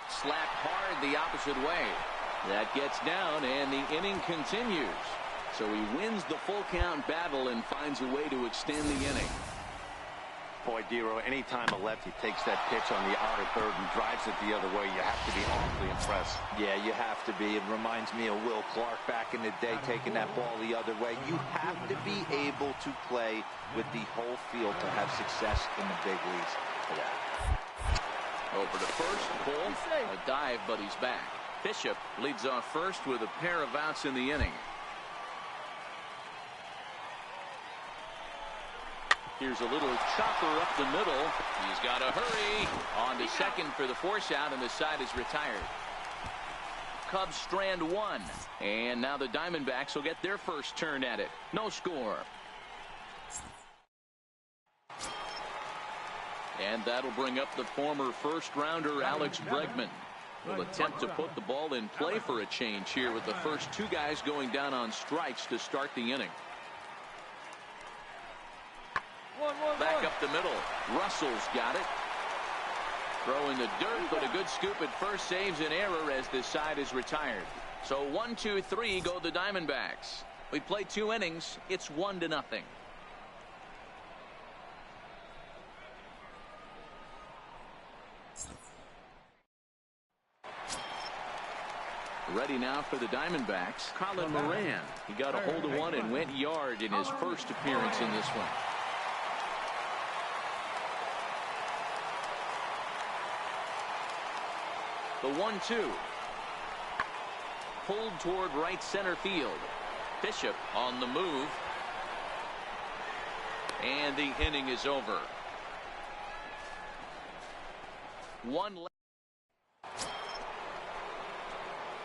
[SPEAKER 1] Slapped hard the opposite way. That gets down, and the inning continues. So he wins the full count battle and finds a way to extend the inning.
[SPEAKER 2] Boy, D-Roll, anytime a lefty takes that pitch on the outer third and drives it the other way, you have to be awfully impressed.
[SPEAKER 3] Yeah, you have to be. It reminds me of Will Clark back in the day taking that ball the other way. You have to be able to play with the whole field to have success in the big leagues for that.
[SPEAKER 1] Over to first, Cole, a dive, but he's back. Bishop leads off first with a pair of outs in the inning. Here's a little chopper up the middle. He's got to hurry. On to second for the force out, and the side is retired. Cubs strand 1. And now the Diamondbacks will get their first turn at it. No score. And that'll bring up the former first-rounder Alex Bregman. Will attempt to put the ball in play for a change here with the first 2 guys going down on strikes to start the inning. Back up the middle. Russell's got it. Throw in the dirt, but a good scoop at first saves an error as this side is retired. So 1, 2, 3 go the Diamondbacks. We played 2 innings. It's 1-0. Ready now for the Diamondbacks, Colin Moran. He got a hold of one and went yard in his first appearance in this one. The 1-2. Pulled toward right center field. Bishop on the move. And the inning is over. 1 left.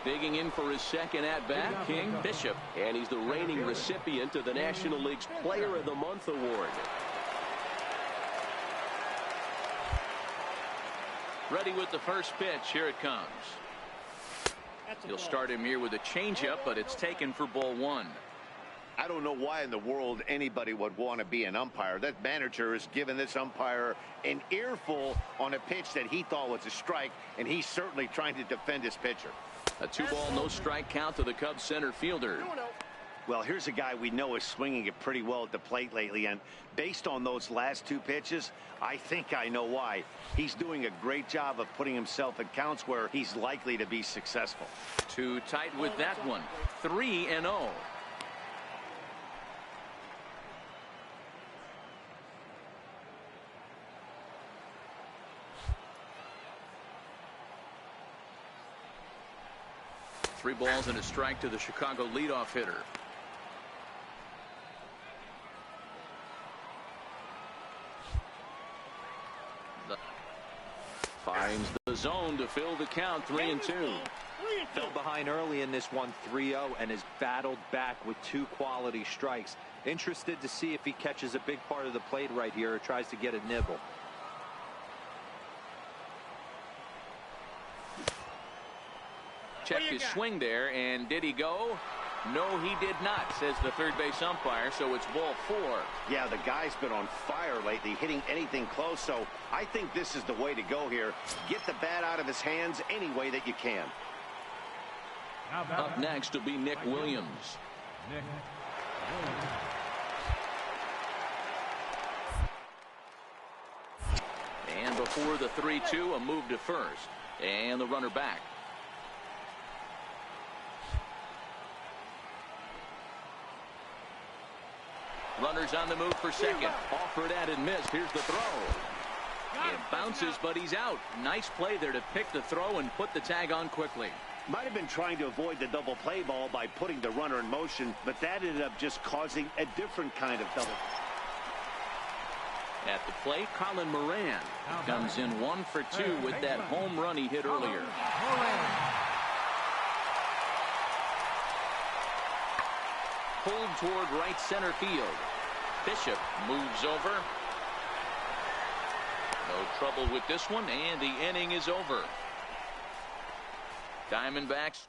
[SPEAKER 1] Digging in for his second at-bat, King Bishop. And he's the reigning recipient of the National League's Player of the Month award. Ready with the first pitch. Here it comes. He'll start him here with a changeup, but it's taken for ball 1.
[SPEAKER 2] I don't know why in the world anybody would want to be an umpire. That manager has given this umpire an earful on a pitch that he thought was a strike, and he's certainly trying to defend his pitcher.
[SPEAKER 1] A 2-ball, no strike count to the Cubs center fielder.
[SPEAKER 2] Well, here's a guy we know is swinging it pretty well at the plate lately, and based on those last 2 pitches, I think I know why. He's doing a great job of putting himself in counts where he's likely to be successful.
[SPEAKER 1] Too tight with that one. 3-0. Three balls and a strike to the Chicago leadoff hitter. Finds the zone to fill the count. 3-2.
[SPEAKER 3] Fell behind early in this one, 3-0, and has battled back with 2 quality strikes. Interested to see if he catches a big part of the plate right here or tries to get a nibble.
[SPEAKER 1] Check his swing there, and did he go? No, he did not, says the third base umpire, so it's ball 4.
[SPEAKER 2] Yeah, the guy's been on fire lately, hitting anything close, so I think this is the way to go here. Get the bat out of his hands any way that you can.
[SPEAKER 1] Up next will be Nick Williams.
[SPEAKER 4] Nick Williams.
[SPEAKER 1] And before the 3-2, a move to first. And the runner back. Runners on the move for second. Offered at and missed. Here's the throw. It bounces, but he's out. Nice play there to pick the throw and put the tag on quickly.
[SPEAKER 2] Might have been trying to avoid the double play ball by putting the runner in motion, but that ended up just causing a different kind of double.
[SPEAKER 1] At the plate, Colin Moran comes in 1 for 2 with that home run he hit earlier. Pulled toward right center field. Bishop moves over. No trouble with this one, and the inning is over. Diamondbacks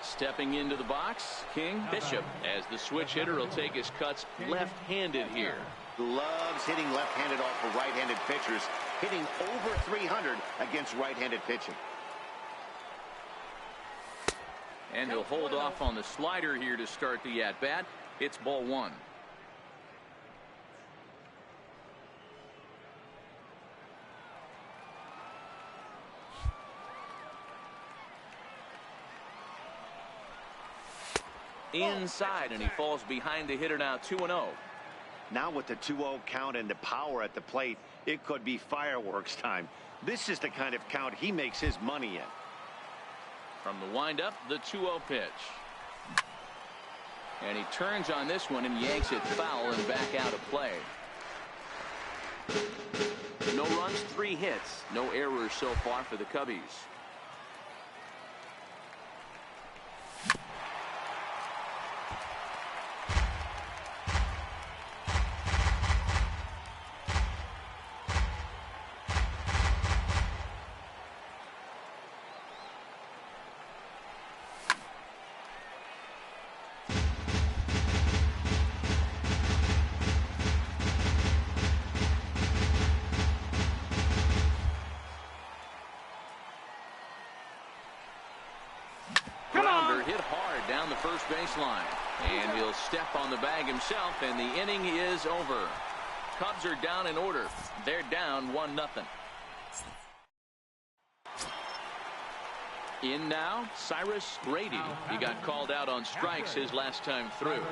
[SPEAKER 1] stepping into the box. King. Bishop, as the switch hitter, will take his cuts left-handed here.
[SPEAKER 2] Loves hitting left-handed off of right-handed pitchers, hitting over 300 against right-handed pitching.
[SPEAKER 1] And he'll hold off on the slider here to start the at-bat. It's ball 1. Inside, and he falls behind the hitter now. 2-0.
[SPEAKER 2] Now with the 2-0 count and the power at the plate, it could be fireworks time. This is the kind of count he makes his money in.
[SPEAKER 1] From the windup, the 2-0 pitch. And he turns on this one and yanks it foul and back out of play. No runs, 3 hits. No errors so far for the Cubbies. Hit hard down the first baseline, and he'll step on the bag himself, and the inning is over. Cubs are down in order. They're down 1-0. In now, Cyrus Grady. He got called out on strikes his last time through.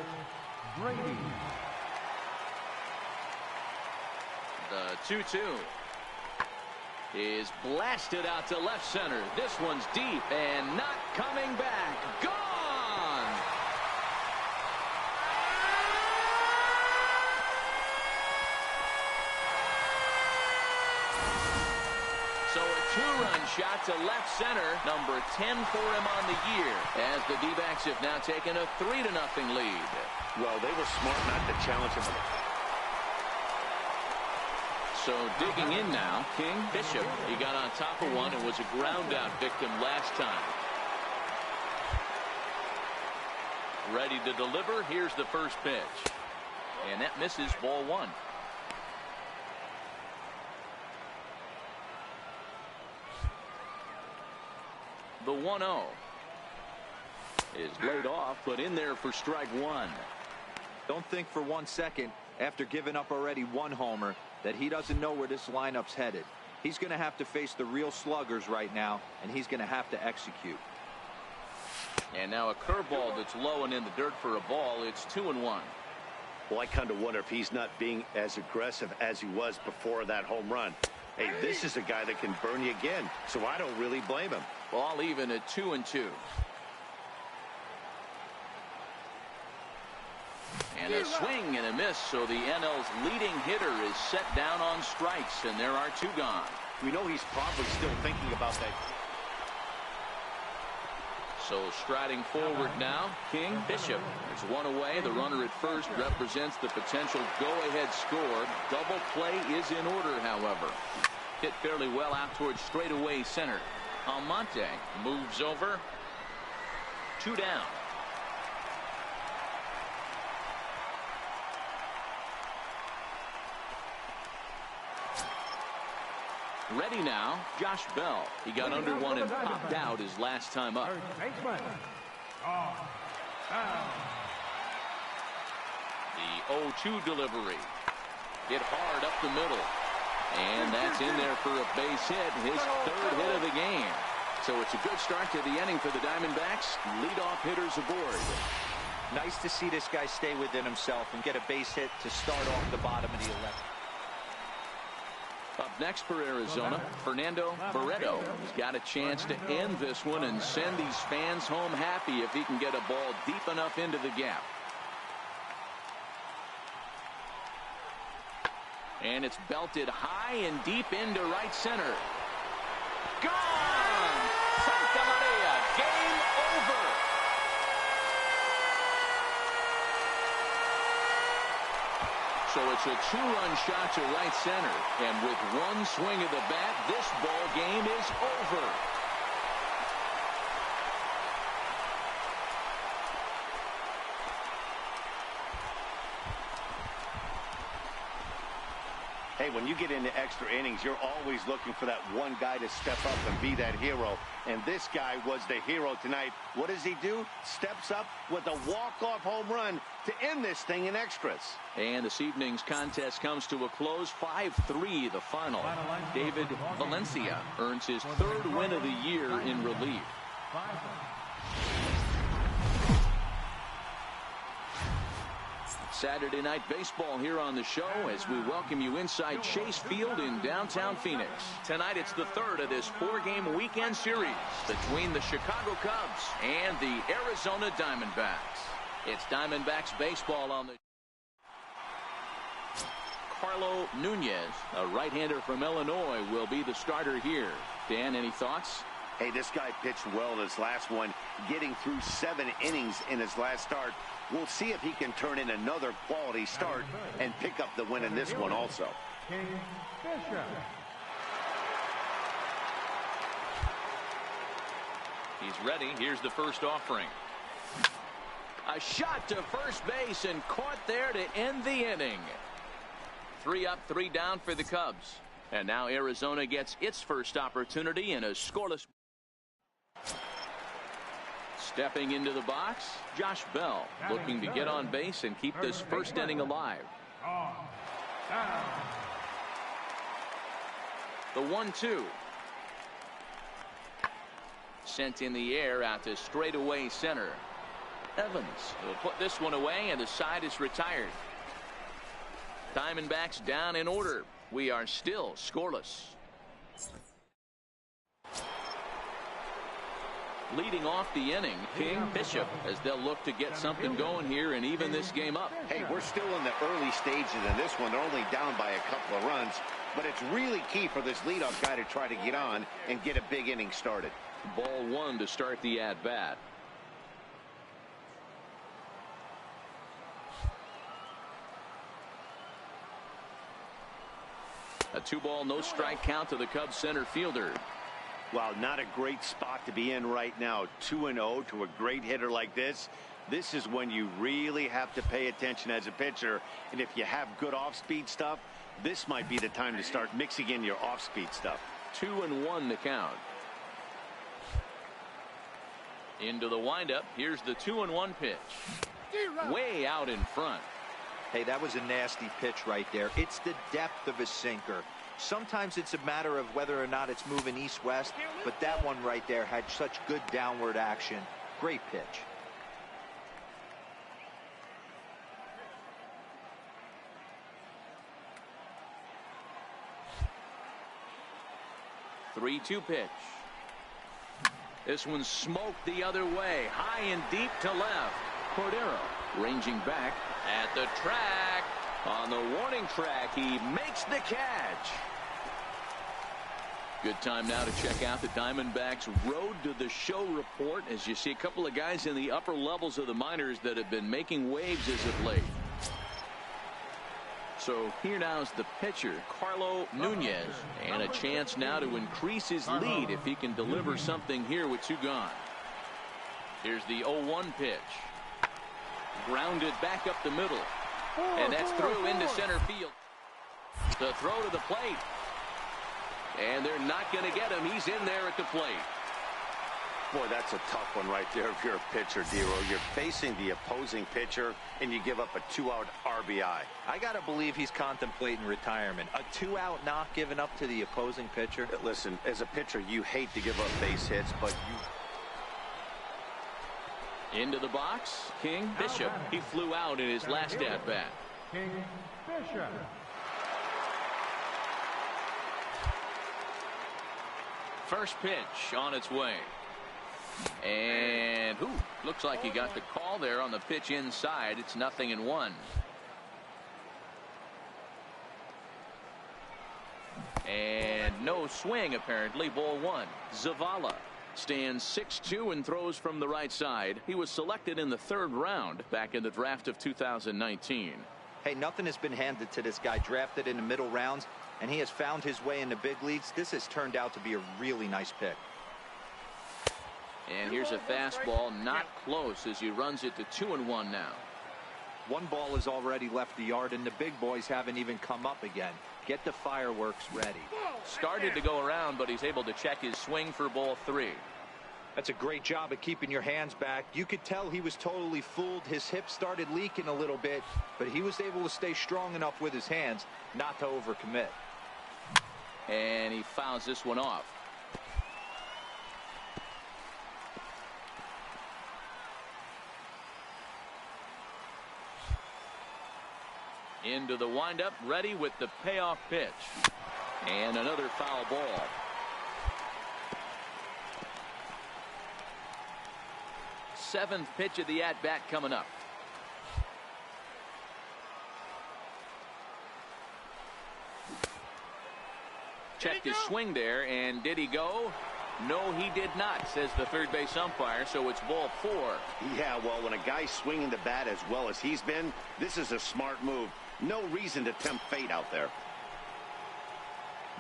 [SPEAKER 1] The 2-2 is blasted out to left center. This one's deep and not coming back. Gone! So a 2-run shot to left center, number 10 for him on the year, as the D-backs have now taken a 3-0 lead.
[SPEAKER 2] Well, they were smart not to challenge him.
[SPEAKER 1] So digging in now, King. Bishop. He got on top of one and was a ground out victim last time. Ready to deliver. Here's the first pitch. And that misses, ball 1. The 1-0. is laid off, but in there for strike one.
[SPEAKER 3] Don't think for 1 second, after giving up already 1 homer, that he doesn't know where this lineup's headed. He's going to have to face the real sluggers right now, and he's going to have to execute.
[SPEAKER 1] And now a curveball that's low and in the dirt for a ball. It's 2-1.
[SPEAKER 2] Well, I kind of wonder if he's not being as aggressive as he was before that home run. Hey, this is a guy that can burn you again, so I don't really blame him.
[SPEAKER 1] Ball even at 2-2. And a swing and a miss, so the NL's leading hitter is set down on strikes, and there are 2 gone.
[SPEAKER 2] We know he's probably still thinking about that.
[SPEAKER 1] So striding forward now, King. Bishop. There's 1 away. The runner at first represents the potential go-ahead score. Double play is in order, however. Hit fairly well out towards straightaway center. Almonte moves over. 2 down. Ready now, Josh Bell. He got under 1 and popped out his last time up. The 0-2 delivery. Hit hard up the middle. And that's in there for a base hit, his 3rd hit of the game. So it's a good start to the inning for the Diamondbacks. Leadoff hitters aboard.
[SPEAKER 3] Nice to see this guy stay within himself and get a base hit to start off the bottom of the 11th.
[SPEAKER 1] Up next for Arizona, Fernando Barreto. He's got a chance to end this one and send these fans home happy if he can get a ball deep enough into the gap. And it's belted high and deep into right center. Gone! Santa Maria, game over. So it's a 2-run shot to right center. And with 1 swing of the bat, this ball game is over.
[SPEAKER 2] Hey, when you get into extra innings, you're always looking for that one guy to step up and be that hero. And this guy was the hero tonight. What does he do? Steps up with a walk-off home run to end this thing in extras.
[SPEAKER 1] And this evening's contest comes to a close. 5-3 the final. David Valencia earns his 3rd win of the year in relief. Saturday night baseball here on the show as we welcome you inside Chase Field in downtown Phoenix. Tonight it's the 3rd of this 4-game weekend series between the Chicago Cubs and the Arizona Diamondbacks. It's Diamondbacks baseball on the Carlo Nunez, a right-hander from Illinois, will be the starter here. Dan, any thoughts?
[SPEAKER 2] Hey, this guy pitched well in his last one, getting through 7 innings in his last start. We'll see if he can turn in another quality start and pick up the win in this one also.
[SPEAKER 1] He's ready. Here's the first offering. A shot to first base and caught there to end the inning. 3 up, 3 down for the Cubs. And now Arizona gets its first opportunity in a scoreless. Stepping into the box, Josh Bell looking to get on base and keep this first inning alive. The 1-2. Sent in the air out to straightaway center. Evans will put this one away and the side is retired. Diamondbacks down in order. We are still scoreless. Leading off the inning, King Bishop, as they'll look to get something going here and even this game up.
[SPEAKER 2] Hey, we're still in the early stages in this one. They're only down by a couple of runs, but it's really key for this leadoff guy to try to get on and get a big inning started.
[SPEAKER 1] Ball 1 to start the at-bat. A 2-ball, no strike count to the Cubs center fielder.
[SPEAKER 2] Wow, not a great spot to be in right now. 2-0 to a great hitter like this. This is when you really have to pay attention as a pitcher. And if you have good off-speed stuff, this might be the time to start mixing in your off-speed stuff.
[SPEAKER 1] 2-1 the count. Into the windup. Here's the 2-1 pitch. Way out in front.
[SPEAKER 3] Hey, that was a nasty pitch right there. It's the depth of a sinker. Sometimes it's a matter of whether or not it's moving east-west, but that one right there had such good downward action. Great pitch.
[SPEAKER 1] 3-2 pitch. This one smoked the other way, high and deep to left. Cordero ranging back at the track. On the warning track, he makes the catch. Good time now to check out the Diamondbacks' road to the show report, as you see a couple of guys in the upper levels of the minors that have been making waves as of late. So here now is the pitcher, Carlo Nunez, and a chance now to increase his lead if he can deliver something here with 2 gone. Here's the 0-1 pitch. Grounded back up the middle. And that's through into center field. The throw to the plate. And they're not going to get him. He's in there at the plate.
[SPEAKER 2] Boy, that's a tough one right there if you're a pitcher, Dero. You're facing the opposing pitcher, and you give up a 2-out RBI.
[SPEAKER 3] I got to believe he's contemplating retirement. A 2-out knock given up to the opposing pitcher.
[SPEAKER 2] Listen, as a pitcher, you hate to give up base hits, but you...
[SPEAKER 1] Into the box, King Bishop. He flew out in his last at-bat.
[SPEAKER 4] King Bishop.
[SPEAKER 1] First pitch on its way. And looks like he got the call there on the pitch inside. It's 0-1. And no swing apparently. Ball 1. Zavala stands 6'2" and throws from the right side. He was selected in the 3rd round back in the draft of 2019.
[SPEAKER 3] Hey, nothing has been handed to this guy. Drafted in the middle rounds, and he has found his way in the big leagues. This has turned out to be a really nice pick.
[SPEAKER 1] And here's a fastball, not close, as he runs it to 2-1 now.
[SPEAKER 3] 1 ball has already left the yard, and the big boys haven't even come up again. Get the fireworks ready.
[SPEAKER 1] Started to go around, but he's able to check his swing for ball 3.
[SPEAKER 3] That's a great job of keeping your hands back. You could tell he was totally fooled. His hip started leaking a little bit, but he was able to stay strong enough with his hands not to overcommit.
[SPEAKER 1] And he fouls this one off. Into the windup, ready with the payoff pitch. And another foul ball. Seventh pitch of the at-bat coming up. Checked his swing there, and did he go? No, he did not, says the third base umpire, so it's ball 4.
[SPEAKER 2] Yeah, well, when a guy's swinging the bat as well as he's been, this is a smart move. No reason to tempt fate out there.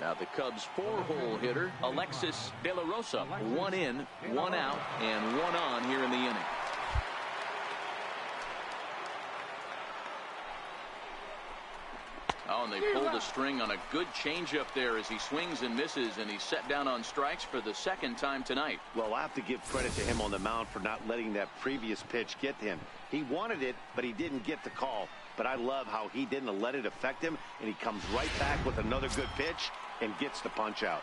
[SPEAKER 1] Now the Cubs' 4-hole hitter, Alexis De La Rosa. 1 in, 1 out, and 1 on here in the inning. Oh, and they pulled the string on a good changeup there as he swings and misses, and he's set down on strikes for the 2nd time tonight.
[SPEAKER 2] Well, I have to give credit to him on the mound for not letting that previous pitch get to him. He wanted it, but he didn't get the call. But I love how he didn't let it affect him, and he comes right back with another good pitch and gets the punch out.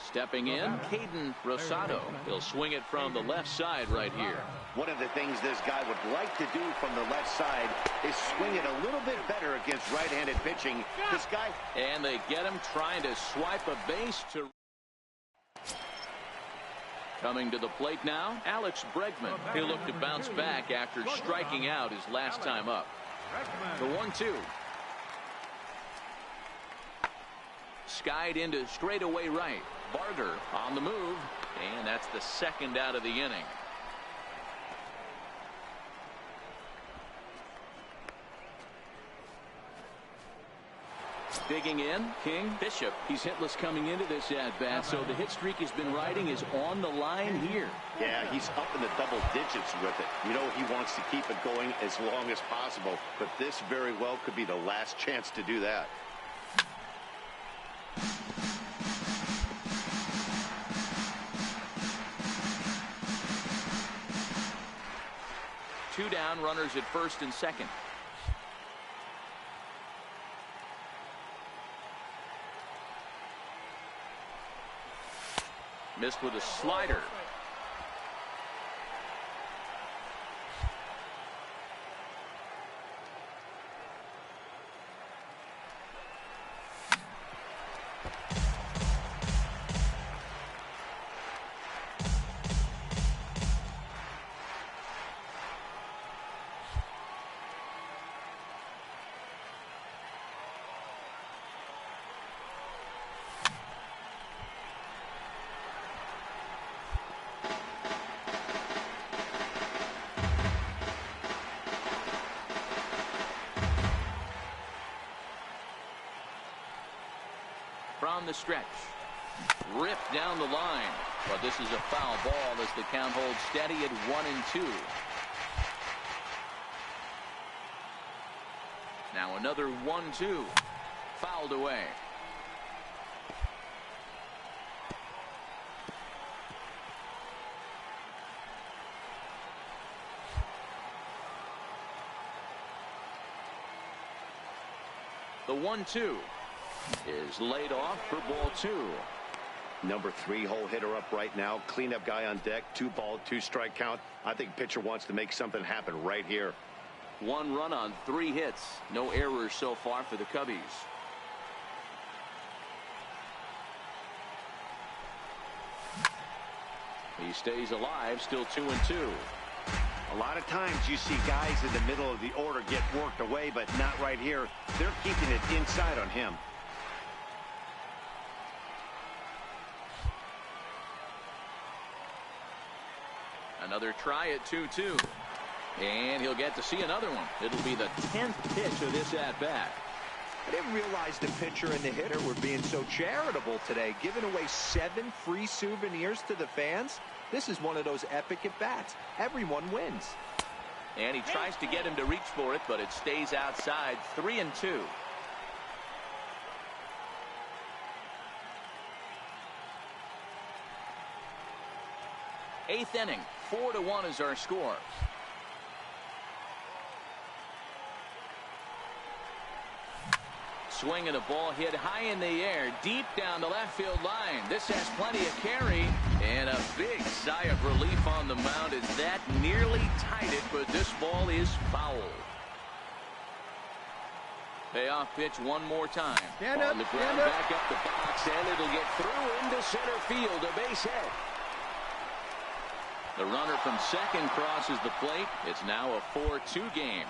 [SPEAKER 1] Stepping in, Caden Rosado. He'll swing it from the left side right here.
[SPEAKER 2] One of the things this guy would like to do from the left side is swing it a little bit better against right-handed pitching. This guy...
[SPEAKER 1] And they get him trying to swipe a base to... Coming to the plate now, Alex Bregman. He'll look to bounce back after striking out his last time up. The 1-2. Skied into straightaway right. Barger on the move, and that's the 2nd out of the inning. Digging in, King Bishop. He's hitless coming into this at-bat, so the hit streak he's been riding is on the line here.
[SPEAKER 2] Yeah, he's up in the double digits with it. You know, he wants to keep it going as long as possible, but this very well could be the last chance to do that.
[SPEAKER 1] 2 down, runners at first and second. Missed with a slider. From the stretch. Ripped down the line. But this is a foul ball as the count holds steady at 1-2. Now another 1-2. Fouled away. The 1-2 is laid off for ball 2.
[SPEAKER 2] Number 3 hole hitter up right now. Cleanup guy on deck. 2 ball, 2 strike count. I think pitcher wants to make something happen right here.
[SPEAKER 1] 1 run on 3 hits. No errors so far for the Cubbies. He stays alive, still 2-2.
[SPEAKER 2] A lot of times you see guys in the middle of the order get worked away, but not right here. They're keeping it inside on him.
[SPEAKER 1] Another try at 2-2. And he'll get to see another one. It'll be the 10th pitch of this at-bat.
[SPEAKER 3] I didn't realize the pitcher and the hitter were being so charitable today, giving away 7 free souvenirs to the fans. This is one of those epic at-bats. Everyone wins.
[SPEAKER 1] And he tries to get him to reach for it, but it stays outside. 3-2. Eighth inning. 4-1 is our score. Swing and a ball hit high in the air, deep down the left field line. This has plenty of carry, and a big sigh of relief on the mound as that nearly tied it, but this ball is foul. Payoff pitch one more time.
[SPEAKER 5] Stand
[SPEAKER 1] on
[SPEAKER 5] up,
[SPEAKER 1] the ground,
[SPEAKER 5] stand up.
[SPEAKER 1] back up the box, and it'll get through into center field, a base hit. The runner from second crosses the plate. It's now a 4-2 game.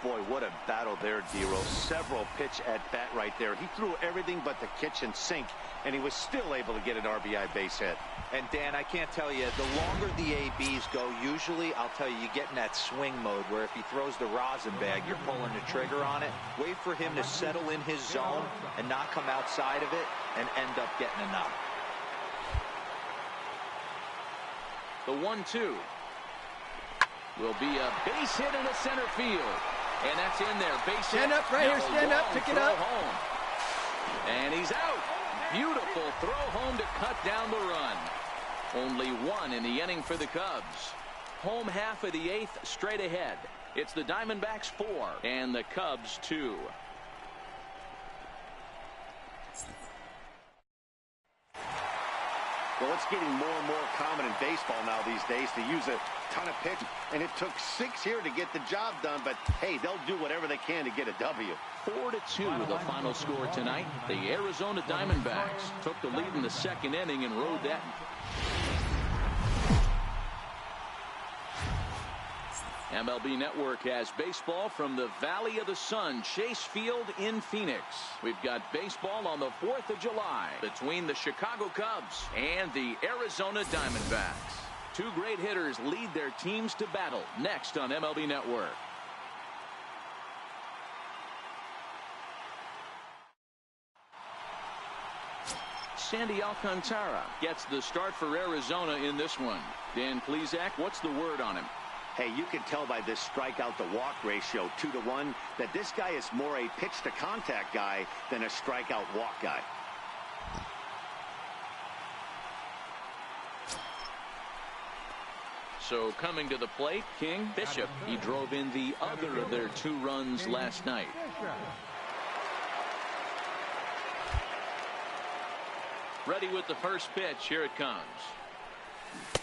[SPEAKER 2] Boy, what a battle there, Dero. Several pitch at bat right there. He threw everything but the kitchen sink, and he was still able to get an RBI base hit.
[SPEAKER 3] And Dan, I can't tell you, the longer the ABs go, usually, I'll tell you, you get in that swing mode where if he throws the rosin bag, you're pulling the trigger on it. Wait for him to settle in his zone and not come outside of it and end up getting a knock.
[SPEAKER 1] The 1-2 will be a base hit into center field. And that's in there. Base
[SPEAKER 5] stand
[SPEAKER 1] hit.
[SPEAKER 5] up right here. Stand up. Pick it up.
[SPEAKER 1] Home. And he's out. Beautiful throw home to cut down the run. Only 1 in the inning for the Cubs. Home half of the 8th straight ahead. It's the Diamondbacks 4 and the Cubs 2.
[SPEAKER 2] Well, it's getting more and more common in baseball now these days to use a ton of pitch, and it took 6 here to get the job done, but hey, they'll do whatever they can to get a W.
[SPEAKER 1] 4-2 the final score tonight. The Arizona Diamondbacks took the lead in the second inning and rode that. MLB Network has baseball from the Valley of the Sun, Chase Field in Phoenix. We've got baseball on the 4th of July between the Chicago Cubs and the Arizona Diamondbacks. 2 great hitters lead their teams to battle next on MLB Network. Sandy Alcantara gets the start for Arizona in this one. Dan Plesac, what's the word on him?
[SPEAKER 2] Hey, you can tell by this strikeout to walk ratio 2-to-1 that this guy is more a pitch to contact guy than a strikeout walk guy.
[SPEAKER 1] So coming to the plate, King Bishop. He drove in the other of their 2 runs last night. Ready with the first pitch. Here it comes.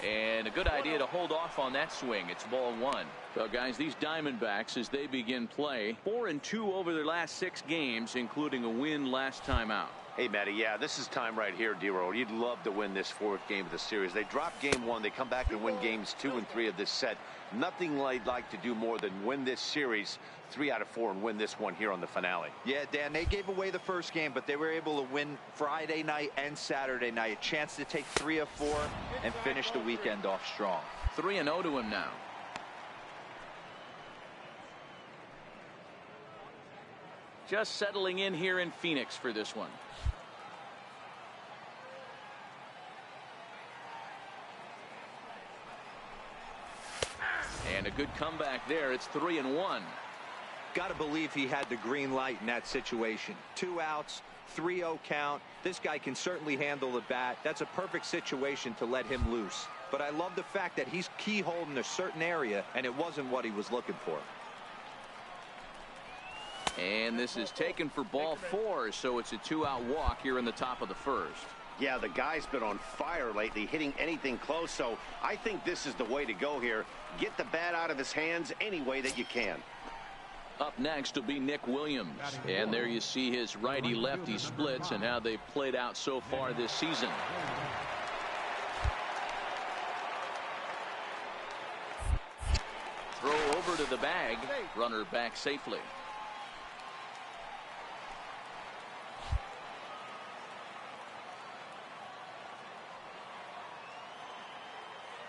[SPEAKER 1] And a good idea to hold off on that swing. It's ball 1. So guys, these Diamondbacks, as they begin play, 4-2 over their last 6 games, including a win last time out.
[SPEAKER 2] Hey, Matty, yeah, this is time right here, D-Roll. You'd love to win this 4th game of the series. They drop game 1. They come back and win games 2 and 3 of this set. Nothing they'd like to do more than win this series 3 out of 4 and win this one here on the finale.
[SPEAKER 3] Yeah, Dan, they gave away the first game, but they were able to win Friday night and Saturday night. A chance to take 3 of 4 and finish the weekend off strong.
[SPEAKER 1] 3-0 to him now. Just settling in here in Phoenix for this one. And a good comeback there. It's 3-1.
[SPEAKER 3] Got to believe he had the green light in that situation. 2 outs, 3-0 count. This guy can certainly handle the bat. That's a perfect situation to let him loose. But I love the fact that he's keyholding a certain area, and it wasn't what he was looking for.
[SPEAKER 1] And this is taken for ball 4, so it's a 2-out walk here in the top of the first.
[SPEAKER 2] Yeah, the guy's been on fire lately, hitting anything close, so I think this is the way to go here. Get the bat out of his hands any way that you can.
[SPEAKER 1] Up next will be Nick Williams. And there you see his righty-lefty splits and how they've played out so far this season. Throw over to the bag. Runner back safely.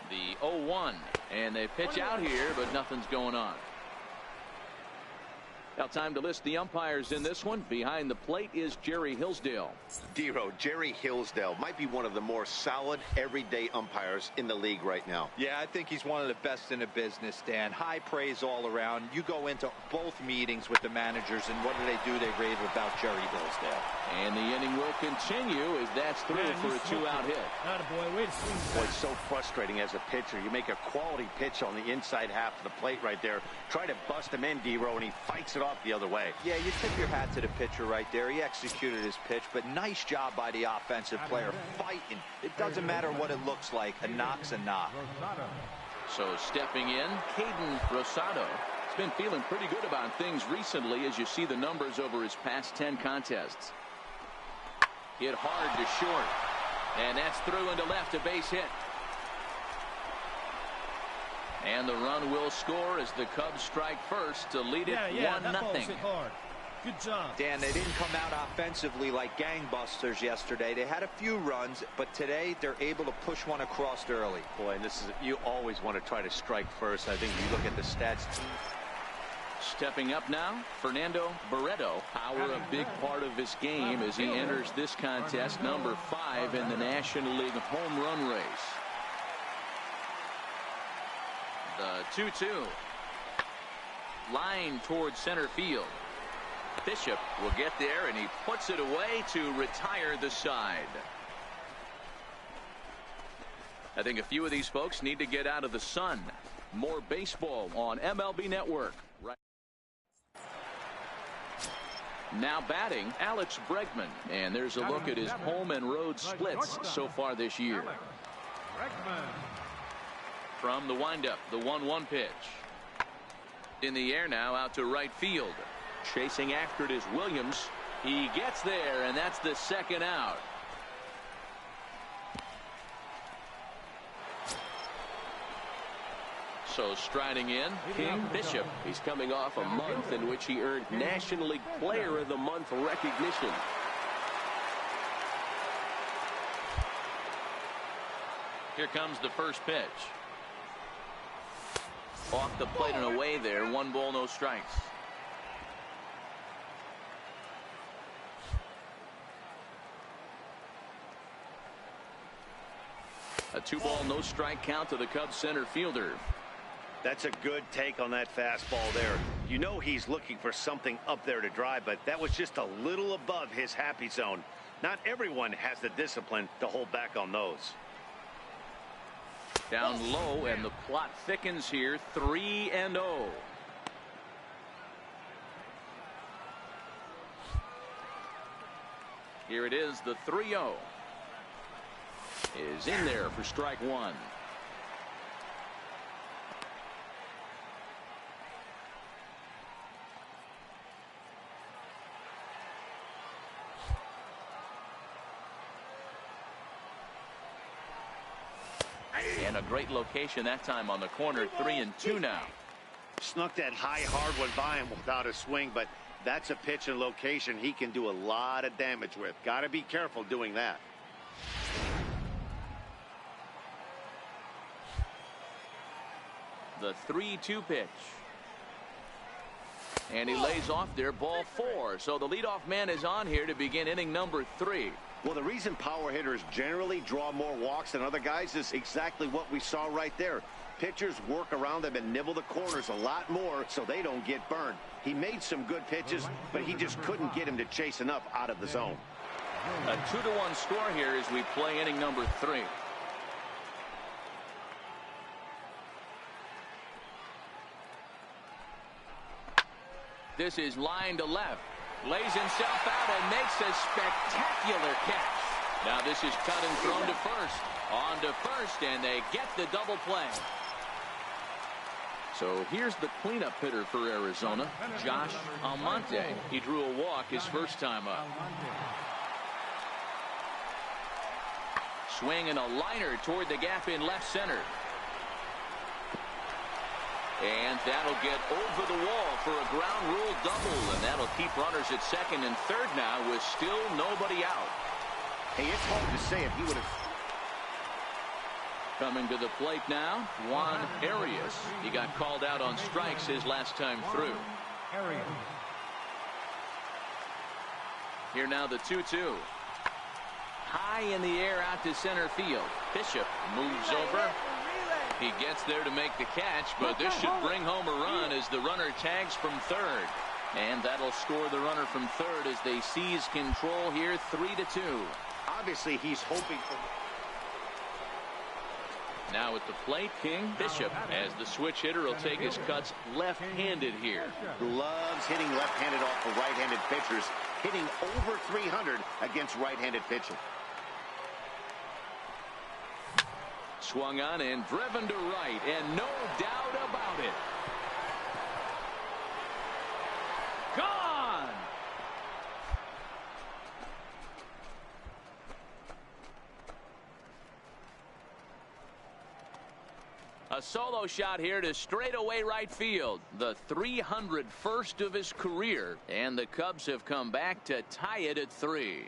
[SPEAKER 1] The 0-1, and they pitch out here, but nothing's going on. Now time to list the umpires in this one. Behind the plate is Jerry Hillsdale.
[SPEAKER 2] D-Row, Jerry Hillsdale might be one of the more solid everyday umpires in the league right now.
[SPEAKER 3] Yeah, I think he's one of the best in the business, Dan. High praise all around. You go into both meetings with the managers, and what do? They rave about Jerry Hillsdale.
[SPEAKER 1] And the inning will continue as that's through for a 2-out hit.
[SPEAKER 5] Attaboy, way to swing.
[SPEAKER 2] Boy, it's so frustrating as a pitcher. You make a quality pitch on the inside half of the plate right there. Try to bust him in, D-Row, and he fights it off the other way.
[SPEAKER 3] Yeah, you tip your hat to the pitcher right there. He executed his pitch, but nice job by the offensive player fighting. It doesn't matter what it looks like. A knock's a knock.
[SPEAKER 1] So stepping in, Caden Rosado. He's been feeling pretty good about things recently as you see the numbers over his past 10 contests. Hit hard to short. And that's through into left, a base hit. And the run will score as the Cubs strike first to lead it 1-0.
[SPEAKER 5] Good job.
[SPEAKER 3] Dan, they didn't come out offensively like gangbusters yesterday. They had a few runs, but today they're able to push one across early.
[SPEAKER 2] Boy, and this is, you always want to try to strike first. I think you look at the stats.
[SPEAKER 1] Stepping up now, Fernando Barreto. Power a big part of his game as he enters this contest, number 5 in the National League home run race. The 2-2. Line towards center field. Bishop will get there, and he puts it away to retire the side. I think a few of these folks need to get out of the sun. More baseball on MLB Network. Right now batting, Alex Bregman. And there's a look at his home and road splits so far this year. From the windup, the 1-1 pitch. In the air now, out to right field. Chasing after it is Williams. He gets there, and that's the second out. So striding in, King Bishop.
[SPEAKER 6] He's coming off a month in which he earned National League Player of the Month recognition.
[SPEAKER 1] Here comes the first pitch. Off the plate and away there. 1 ball, no strikes. A 2-ball, no strike count to the Cubs center fielder.
[SPEAKER 2] That's a good take on that fastball there. You know he's looking for something up there to drive, but that was just a little above his happy zone. Not everyone has the discipline to hold back on those.
[SPEAKER 1] Down low, and the plot thickens here. 3-0. Here it is, the 3-0. Is in there for strike one. And a great location that time on the corner. 3-2 now.
[SPEAKER 2] Snuck that high hard one by him without a swing, but that's a pitch and location he can do a lot of damage with. Got to be careful doing that.
[SPEAKER 1] The 3-2 pitch. And he lays off there, ball 4. So the leadoff man is on here to begin inning number 3.
[SPEAKER 2] Well, the reason power hitters generally draw more walks than other guys is exactly what we saw right there. Pitchers work around them and nibble the corners a lot more so they don't get burned. He made some good pitches, but he just couldn't get him to chase enough out of the zone.
[SPEAKER 1] A 2-1 score here as we play inning number 3. This is line to left. Lays himself out and makes a spectacular catch. Now this is cut and thrown to first. On to first, and they get the double play. So here's the cleanup hitter for Arizona, Josh Almonte. He drew a walk his first time up. Swing and a liner toward the gap in left center. And that'll get over the wall for a ground rule double, and that'll keep runners at second and third now with still nobody out.
[SPEAKER 2] Hey, it's hard to say if he would have.
[SPEAKER 1] Coming to the plate now, Juan Arias. He got called out on strikes his last time through. Here now the 2-2. High in the air out to center field. Bishop moves over. He gets there to make the catch, but this should bring home a run as the runner tags from third. And that'll score the runner from third as they seize control here, 3-2.
[SPEAKER 2] Obviously, he's hoping for.
[SPEAKER 1] Now at the plate, King Bishop, as the switch hitter, will take his cuts left-handed here.
[SPEAKER 2] Loves hitting left-handed off of right-handed pitchers, hitting over 300 against right-handed pitching.
[SPEAKER 1] Swung on and driven to right, and no doubt about it. Gone! A solo shot here to straightaway right field. The 301st of his career, and the Cubs have come back to tie it at 3.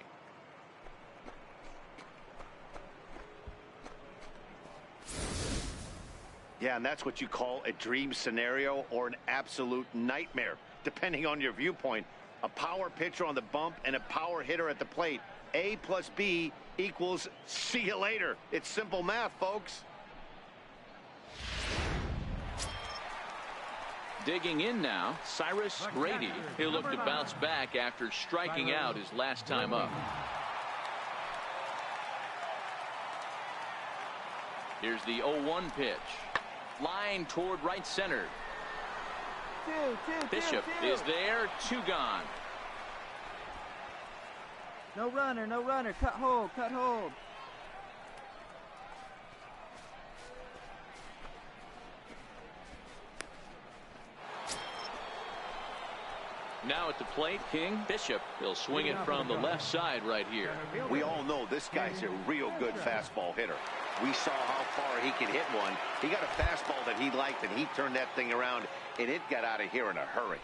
[SPEAKER 2] Yeah, and that's what you call a dream scenario or an absolute nightmare, depending on your viewpoint. A power pitcher on the bump and a power hitter at the plate. A plus B equals see you later. It's simple math, folks.
[SPEAKER 1] Digging in now, Cyrus Grady. He'll look to bounce back after striking out his last time up. Here's the 0-1 pitch. Line toward right center. Bishop is there. 2 gone.
[SPEAKER 5] No runner, no runner. Cut hold, cut hold.
[SPEAKER 1] Now at the plate, King Bishop. He'll swing it from the left side right here.
[SPEAKER 2] We all know this guy's a real good fastball hitter. We saw how far he could hit one. He got a fastball that he liked, and he turned that thing around, and it got out of here in a hurry.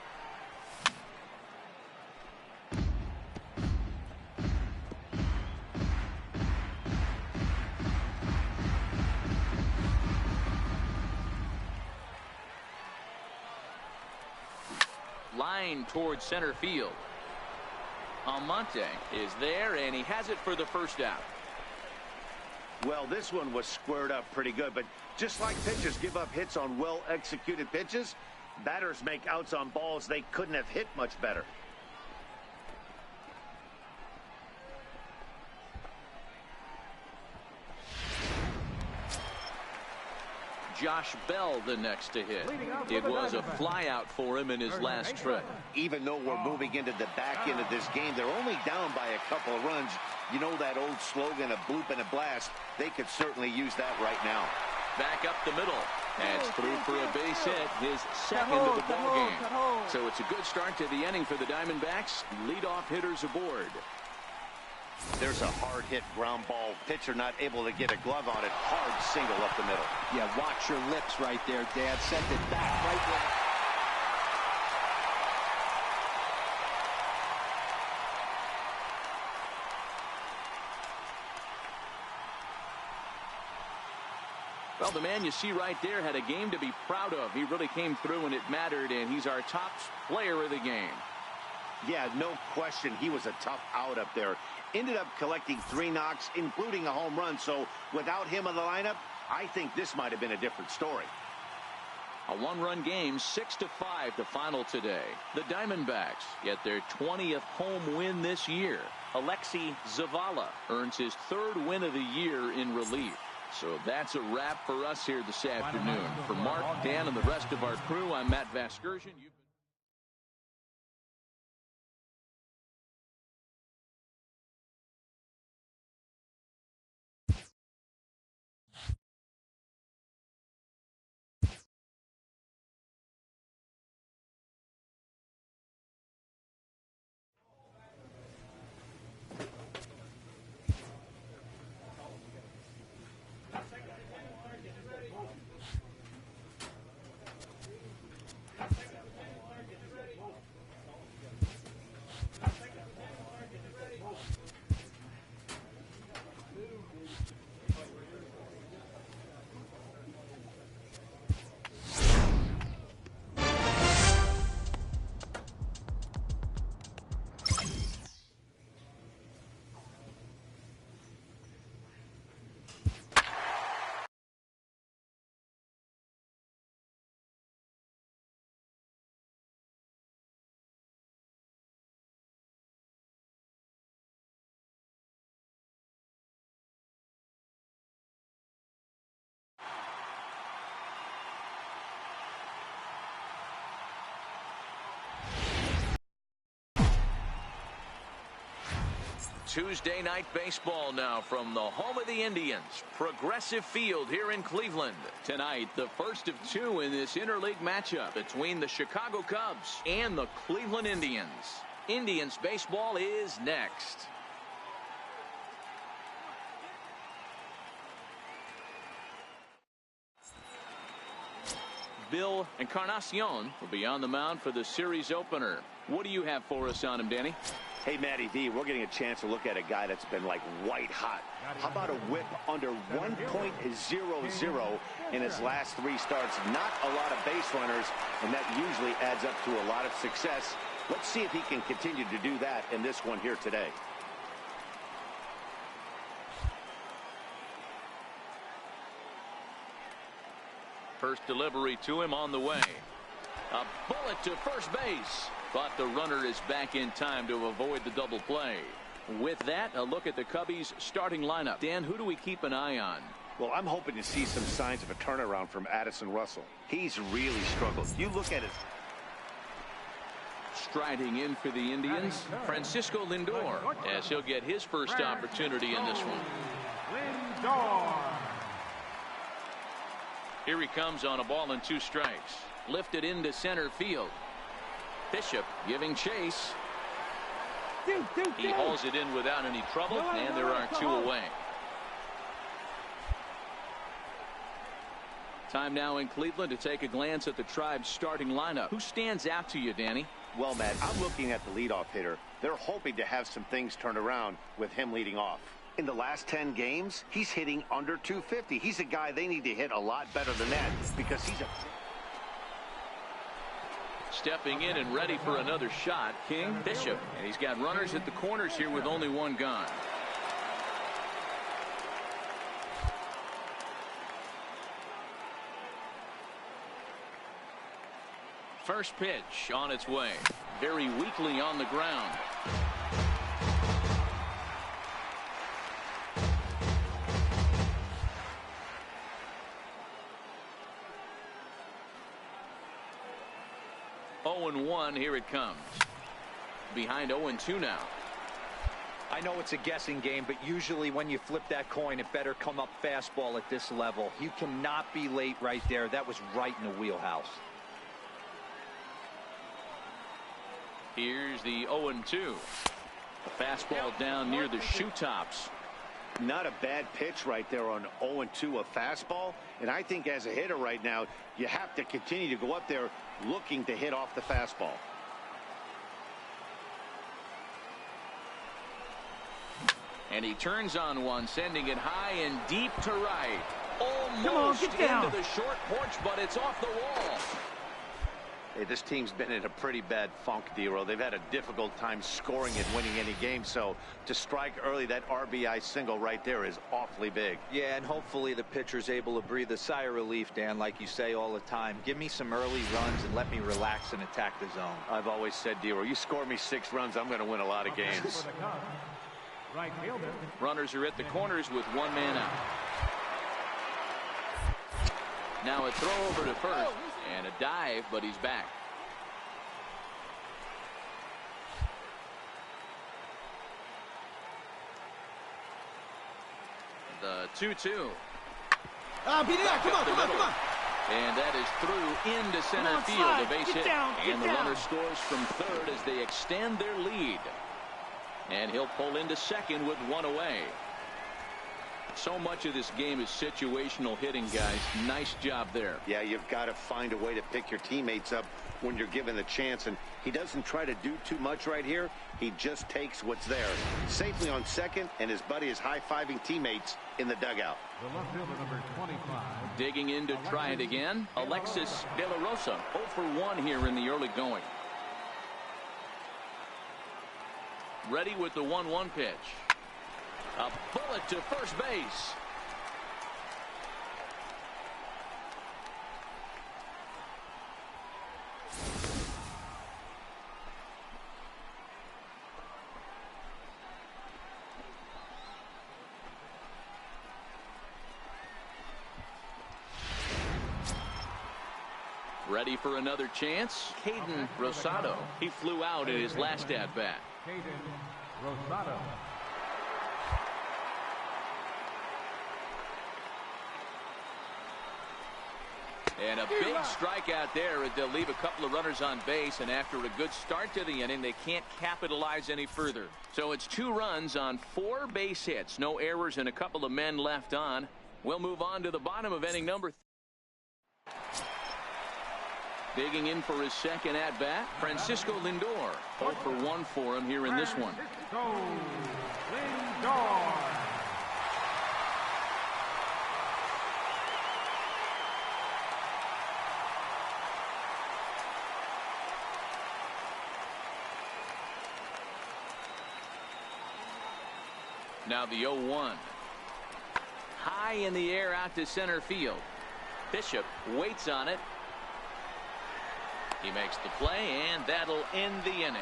[SPEAKER 1] Line towards center field. Almonte is there, and he has it for the first out.
[SPEAKER 2] Well, this one was squared up pretty good, but just like pitchers give up hits on well-executed pitches, batters make outs on balls they couldn't have hit much better.
[SPEAKER 1] Josh Bell the next to hit. It was a flyout for him in his last trip.
[SPEAKER 2] Even though we're moving into the back end of this game, they're only down by a couple of runs. You know that old slogan, a bloop and a blast. They could certainly use that right now.
[SPEAKER 1] Back up the middle. That's through for a base hit, his second of the ball game. So it's a good start to the inning for the Diamondbacks. Leadoff hitters aboard.
[SPEAKER 2] There's a hard hit ground ball. Pitcher not able to get a glove on it. Hard single up the middle.
[SPEAKER 3] Yeah, watch your lips right there, Dad. Sent it back right there.
[SPEAKER 1] Well, the man you see right there had a game to be proud of. He really came through when it mattered, and he's our top player of the game.
[SPEAKER 2] Yeah, no question. He was a tough out up there. Ended up collecting 3 knocks, including a home run. So without him in the lineup, I think this might have been a different story.
[SPEAKER 1] A 1-run game, 6-5 the final today. The Diamondbacks get their 20th home win this year. Alexi Zavala earns his 3rd win of the year in relief. So that's a wrap for us here this afternoon. For Mark, Dan, and the rest of our crew, I'm Matt Vasgersian. Tuesday night baseball now from the home of the Indians, Progressive Field here in Cleveland. Tonight, the first of 2 in this interleague matchup between the Chicago Cubs and the Cleveland Indians. Indians baseball is next. Bill Encarnacion will be on the mound for the series opener. What do you have for us on him, Danny?
[SPEAKER 2] Hey, Matty V, we're getting a chance to look at a guy that's been like white hot. How about a whip under 1.00 in his last 3 starts? Not a lot of base runners, and that usually adds up to a lot of success. Let's see if he can continue to do that in this one here today.
[SPEAKER 1] First delivery to him on the way. A bullet to first base. But the runner is back in time to avoid the double play. With that, a look at the Cubbies starting lineup. Dan, who do we keep an eye on?
[SPEAKER 2] Well, I'm hoping to see some signs of a turnaround from Addison Russell. He's really struggled. You look at his...
[SPEAKER 1] Striding in for the Indians, Francisco Lindor, as he'll get his first opportunity in this one.
[SPEAKER 4] Lindor.
[SPEAKER 1] Here he comes on a ball and 2 strikes. Lifted into center field. Bishop giving chase. He hauls it in without any trouble, and there are 2 away. Time now in Cleveland to take a glance at the Tribe's starting lineup. Who stands out to you, Danny?
[SPEAKER 2] Well, Matt, I'm looking at the leadoff hitter. They're hoping to have some things turned around with him leading off. In the last 10 games, he's hitting under 250. He's a guy they need to hit a lot better than that because he's a...
[SPEAKER 1] Stepping in and ready for another shot, King Bishop. And he's got runners at the corners here with only 1 gone. First pitch on its way. Very weakly on the ground. 0-1. Here it comes. Behind 0-2 now.
[SPEAKER 3] I know it's a guessing game, but usually when you flip that coin, it better come up fastball at this level. You cannot be late right there. That was right in the wheelhouse.
[SPEAKER 1] Here's the 0-2. A fastball down near the shoe tops.
[SPEAKER 2] Not a bad pitch right there on 0-2, a fastball. And I think as a hitter right now, you have to continue to go up there looking to hit off the fastball.
[SPEAKER 1] And he turns on one, sending it high and deep to right.
[SPEAKER 5] Come on,
[SPEAKER 1] Almost
[SPEAKER 5] get down.
[SPEAKER 1] into the short porch, but it's off the wall.
[SPEAKER 2] Hey, this team's been in a pretty bad funk, D-Roll. They've had a difficult time scoring and winning any game. So to strike early, that RBI single right there is awfully big.
[SPEAKER 3] Yeah, and hopefully the pitcher's able to breathe a sigh of relief, Dan, like you say all the time. Give me some early runs and let me relax and attack the zone.
[SPEAKER 2] I've always said, D-Roll, you score me 6 runs, I'm going to win a lot of games.
[SPEAKER 4] Right fielder.
[SPEAKER 1] Runners are at the corners with 1 man out. Now a throw over to first and a dive, but he's back. The 2-2.
[SPEAKER 5] Beat it out. Come on, come on, come on.
[SPEAKER 1] And that is through into center
[SPEAKER 5] on,
[SPEAKER 1] field.
[SPEAKER 5] slide.
[SPEAKER 1] A base
[SPEAKER 5] Get
[SPEAKER 1] hit.
[SPEAKER 5] down, get
[SPEAKER 1] And the
[SPEAKER 5] down.
[SPEAKER 1] runner scores from third as they extend their lead. And he'll pull into second with 1 away. So much of this game is situational hitting, guys. Nice job there.
[SPEAKER 2] Yeah, you've got to find a way to pick your teammates up when you're given the chance. And he doesn't try to do too much right here. He just takes what's there. Safely on second, and his buddy is high-fiving teammates in the dugout.
[SPEAKER 4] The left fielder, number 25.
[SPEAKER 1] Digging in to try it again. Alexis De La Rosa, 0 for 1 here in the early going. Ready with the 1-1 pitch. A bullet to first base. Ready for another chance. Caden Rosado. He flew out in his last at-bat.
[SPEAKER 4] Caden Rosado.
[SPEAKER 1] And a big strikeout there. They'll leave a couple of runners on base, and after a good start to the inning, they can't capitalize any further. So it's 2 runs on 4 base hits. No errors and a couple of men left on. We'll move on to the bottom of inning number 3. Digging in for his second at-bat, Francisco Lindor. 0 for 1 for him here in this one.
[SPEAKER 4] Francisco Lindor.
[SPEAKER 1] Now the 0-1. High in the air out to center field. Bishop waits on it. He makes the play, and that'll end the inning.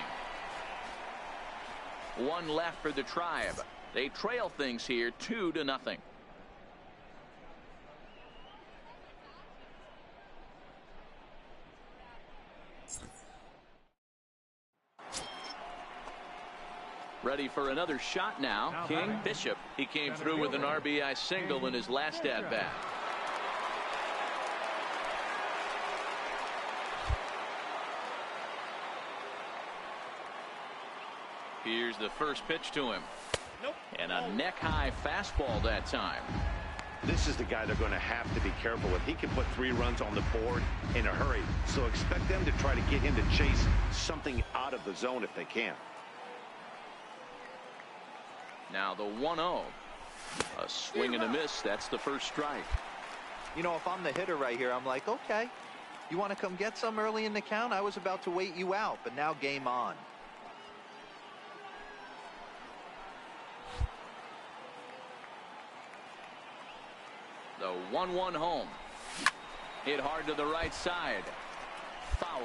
[SPEAKER 1] 1 left for the Tribe. They trail things here 2-0. Ready for another shot now. King Bishop. He came through with an RBI single in his last at-bat. Here's the first pitch to him. And a neck-high fastball that time.
[SPEAKER 2] This is the guy they're going to have to be careful with. He can put 3 runs on the board in a hurry. So expect them to try to get him to chase something out of the zone if they can.
[SPEAKER 1] Now the 1-0. A swing and a miss. That's the first strike.
[SPEAKER 3] You know, if I'm the hitter right here, I'm like, okay, you want to come get some early in the count? I was about to wait you out, but now game on.
[SPEAKER 1] The 1-1 home. Hit hard to the right side. Foul.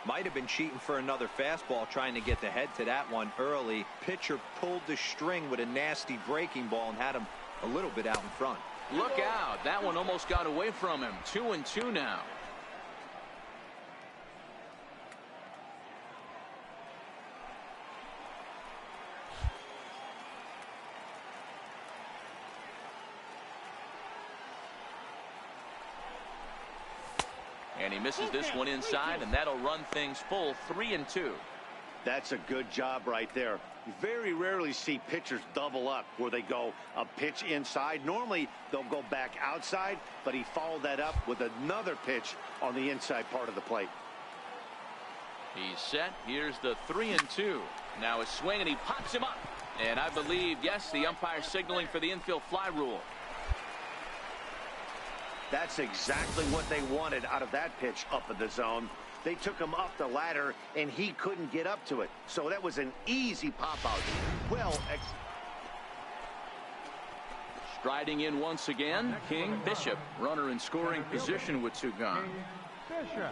[SPEAKER 3] Might have been cheating for another fastball, trying to get the head to that one early. Pitcher pulled the string with a nasty breaking ball and had him a little bit out in front.
[SPEAKER 1] Look out. That one almost got away from him. 2-2 now. And he misses this one inside, and that'll run things full 3-2.
[SPEAKER 2] That's a good job right there. You very rarely see pitchers double up where they go a pitch inside. Normally they'll go back outside, but he followed that up with another pitch on the inside part of the plate.
[SPEAKER 1] He's set. Here's the 3-2. Now a swing, and he pops him up. And I believe, yes, the umpire signaling for the infield fly rule.
[SPEAKER 2] That's exactly what they wanted out of that pitch up in the zone. They took him up the ladder, and he couldn't get up to it. So that was an easy pop-out. Well,
[SPEAKER 1] striding in once again, King Bishop, runner in scoring position with two gone.
[SPEAKER 4] Bishop.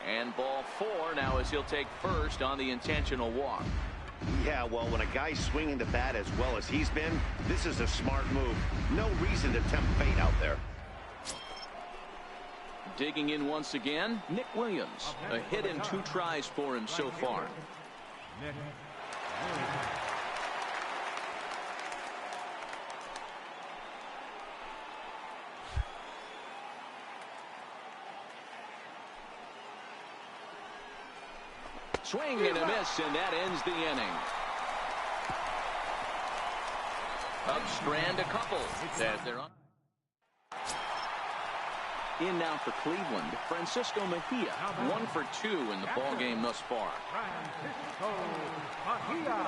[SPEAKER 1] And ball 4 now as he'll take first on the intentional walk.
[SPEAKER 2] Yeah, well, when a guy's swinging the bat as well as he's been, this is a smart move. No reason to tempt fate out there.
[SPEAKER 1] Digging in once again, Nick Williams. A hit and 2 tries for him so far.
[SPEAKER 4] Nick.
[SPEAKER 1] Swing and a miss, and that ends the inning. Cubs strand a couple as they're on. In now for Cleveland, Francisco Mejia, 1 for 2 in the ball game thus far.
[SPEAKER 4] Francisco Mejia.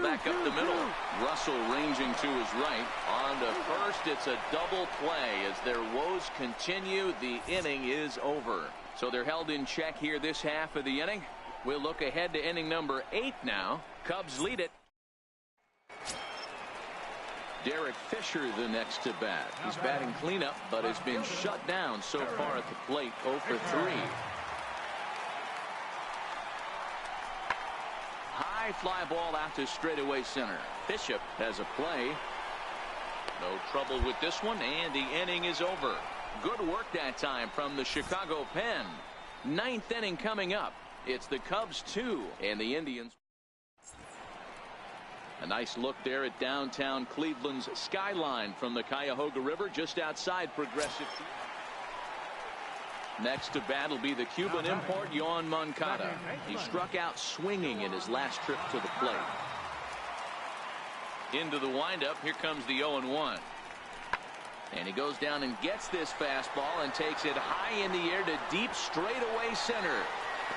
[SPEAKER 1] Back up the middle. Russell ranging to his right. On to first. It's a double play as their woes continue. The inning is over. So they're held in check here this half of the inning. We'll look ahead to inning number 8 now. Cubs lead it. Derek Fisher the next to bat. He's batting cleanup but has been shut down so far at the plate. 0 for 3. High fly ball out to straightaway center. Bishop has a play. No trouble with this one, and the inning is over. Good work that time from the Chicago pen. 9th inning coming up. It's the Cubs 2 and the Indians. A nice look there at downtown Cleveland's skyline from the Cuyahoga River just outside Progressive. Next to bat will be the Cuban import Yoan Moncada. He struck out swinging in his last trip to the plate. Into the windup. Here comes the 0-1. And he goes down and gets this fastball and takes it high in the air to deep straightaway center.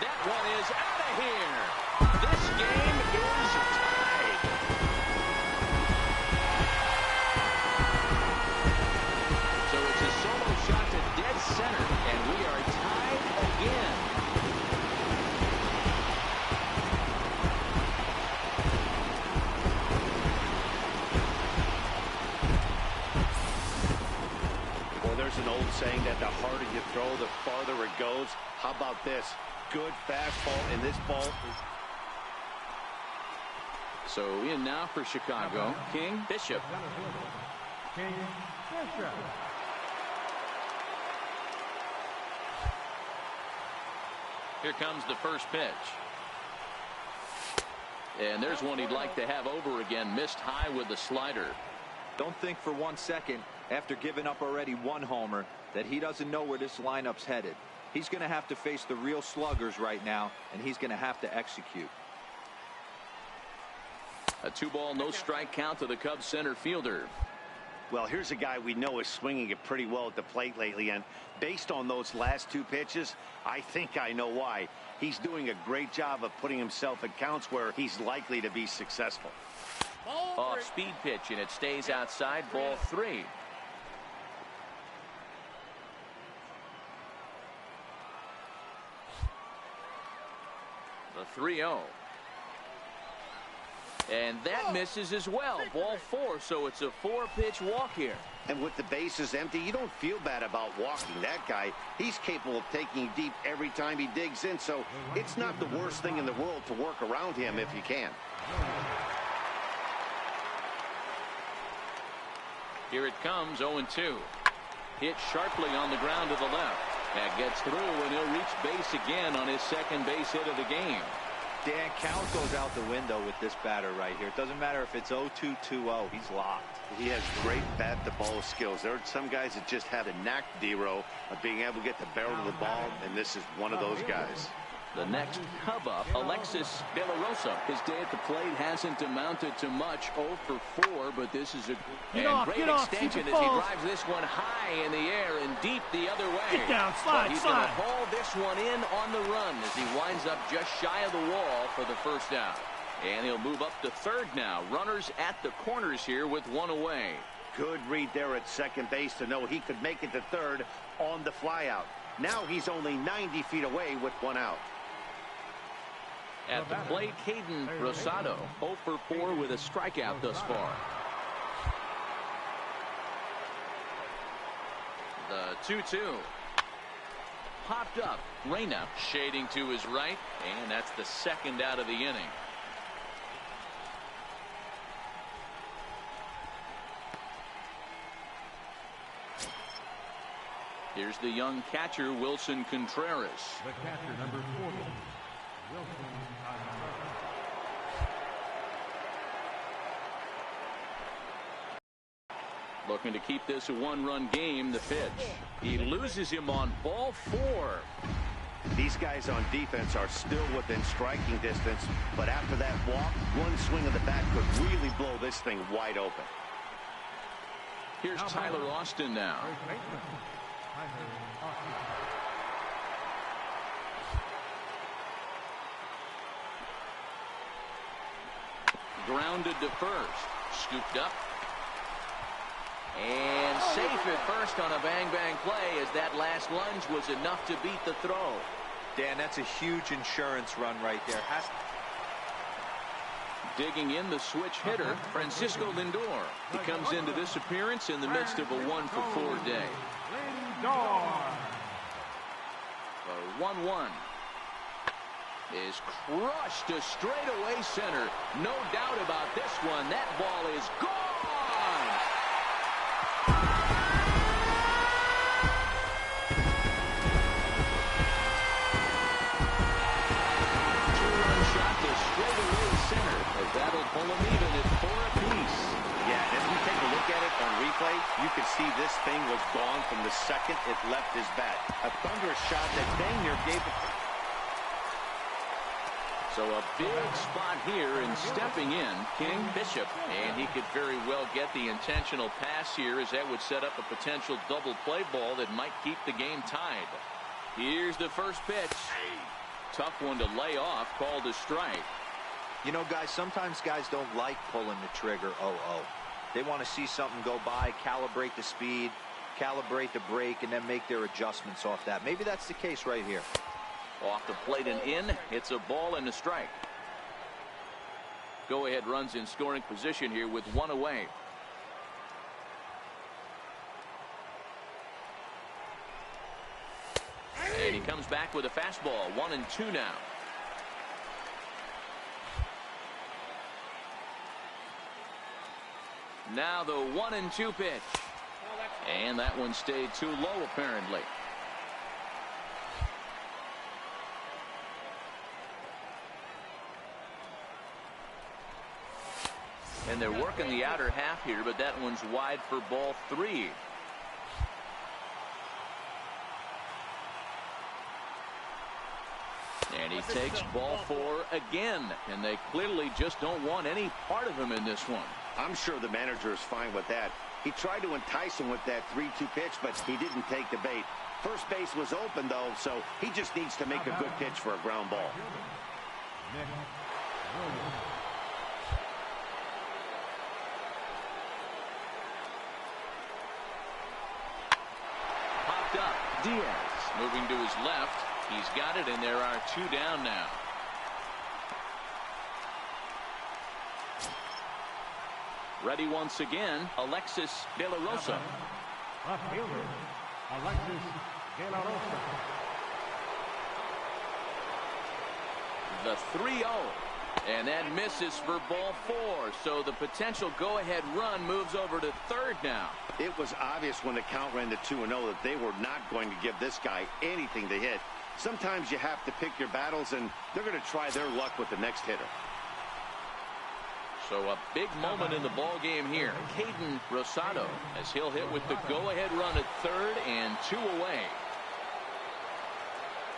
[SPEAKER 1] That one is out of here. This game is tied. So it's a solo shot to dead center, and we are tied again.
[SPEAKER 2] Well, there's an old saying that the harder you throw, the farther it goes. How about this? Good fastball, and this ball is...
[SPEAKER 1] So in now for Chicago, King Bishop.
[SPEAKER 4] King Bishop.
[SPEAKER 1] Here comes the first pitch. And there's one he'd like to have over again. Missed high with the slider.
[SPEAKER 3] Don't think for 1 second, after giving up already 1 homer, that he doesn't know where this lineup's headed. He's going to have to face the real sluggers right now, and he's going to have to execute.
[SPEAKER 1] A 2-ball, no strike count to the Cubs center fielder.
[SPEAKER 2] Well, here's a guy we know is swinging it pretty well at the plate lately, and based on those last 2 pitches, I think I know why. He's doing a great job of putting himself in counts where he's likely to be successful.
[SPEAKER 1] Off speed pitch, and it stays outside. Ball 3. The 3-0. And that misses as well. Ball 4, so it's a 4-pitch walk here.
[SPEAKER 2] And with the bases empty, you don't feel bad about walking that guy. He's capable of taking deep every time he digs in, so it's not the worst thing in the world to work around him if you can. Here
[SPEAKER 1] it comes, 0-2. Hit sharply on the ground to the left. That gets through, and he'll reach base again on his second base hit of the game.
[SPEAKER 3] Dan, count goes out the window with this batter right here. It doesn't matter if it's 0-2, 2-0. He's locked.
[SPEAKER 2] He has great bat-to-ball skills. There are some guys that just have a knack, D-Row, of being able to get the barrel of the ball, and this is one of those guys.
[SPEAKER 1] The next Cub up, Alexis De La Rosa. His day at the plate hasn't amounted to much, 0 for 4, but this is a great extension as he drives this one high in the air and deep the other way.
[SPEAKER 5] Get down, slide,
[SPEAKER 1] but he's going to haul this one in on the run as he winds up just shy of the wall for the first out. And he'll move up to third now. Runners at the corners here with one away.
[SPEAKER 2] Good read there at second base to know he could make it to third on the flyout. Now he's only 90 feet away with one out.
[SPEAKER 1] At the plate, Caden Rosado, 0 for 4 with a strikeout thus far. The 2-2. Popped up. Reyna shading to his right, and that's the second out of the inning. Here's the young catcher, Wilson Contreras.
[SPEAKER 4] The catcher, number 40, Wilson Contreras.
[SPEAKER 1] Looking to keep this a one-run game. The pitch. He loses him on ball 4.
[SPEAKER 2] These guys on defense are still within striking distance, but after that walk, one swing of the bat could really blow this thing wide open.
[SPEAKER 1] Here's Tyler Austin now. Grounded to first. Scooped up. And safe at first on a bang-bang play as that last lunge was enough to beat the throw.
[SPEAKER 3] Dan, that's a huge insurance run right there.
[SPEAKER 1] Digging in the switch hitter, Francisco Lindor. He comes into this appearance in the midst of a 1 for 4 day.
[SPEAKER 4] Lindor.
[SPEAKER 1] The 1-1 is crushed to straightaway center. No doubt about this one. That ball is gone. Two-run shot to straightaway center. As that'll pull them even at 4 apiece.
[SPEAKER 2] Yeah, and as we take a look at it on replay, you can see this thing was gone from the second it left his bat. A thunderous shot that dang near gave it.
[SPEAKER 1] So a big spot here, and stepping in, King Bishop. And he could very well get the intentional pass here, as that would set up a potential double play ball that might keep the game tied. Here's the first pitch. Tough one to lay off, called a strike.
[SPEAKER 3] You know, guys, sometimes guys don't like pulling the trigger 0-0. They want to see something go by, calibrate the speed, calibrate the break, and then make their adjustments off that. Maybe that's the case right here.
[SPEAKER 1] Off the plate and in. It's a ball and a strike. Go ahead runs in scoring position here with one away. And he comes back with a fastball. 1-2 now. Now the 1-2 pitch. And that one stayed too low apparently. And they're working the outer half here, but that one's wide for ball 3. And he takes ball 4 again, and they clearly just don't want any part of him in this one.
[SPEAKER 2] I'm sure the manager is fine with that. He tried to entice him with that 3-2 pitch, but he didn't take the bait. First base was open, though, so he just needs to make a good pitch for a ground ball.
[SPEAKER 1] Popped up. Diaz moving to his left. He's got it, and there are 2 down now. Ready once again, Alexis De La Rosa.
[SPEAKER 4] Left fielder, Alexis De La Rosa.
[SPEAKER 1] The 3-0. And that misses for ball 4. So the potential go-ahead run moves over to third now.
[SPEAKER 2] It was obvious when the count ran to 2-0 that they were not going to give this guy anything to hit. Sometimes you have to pick your battles, and they're going to try their luck with the next hitter.
[SPEAKER 1] So a big moment in the ball game here. Caden Rosado, as he'll hit with the go-ahead run at third and 2 away.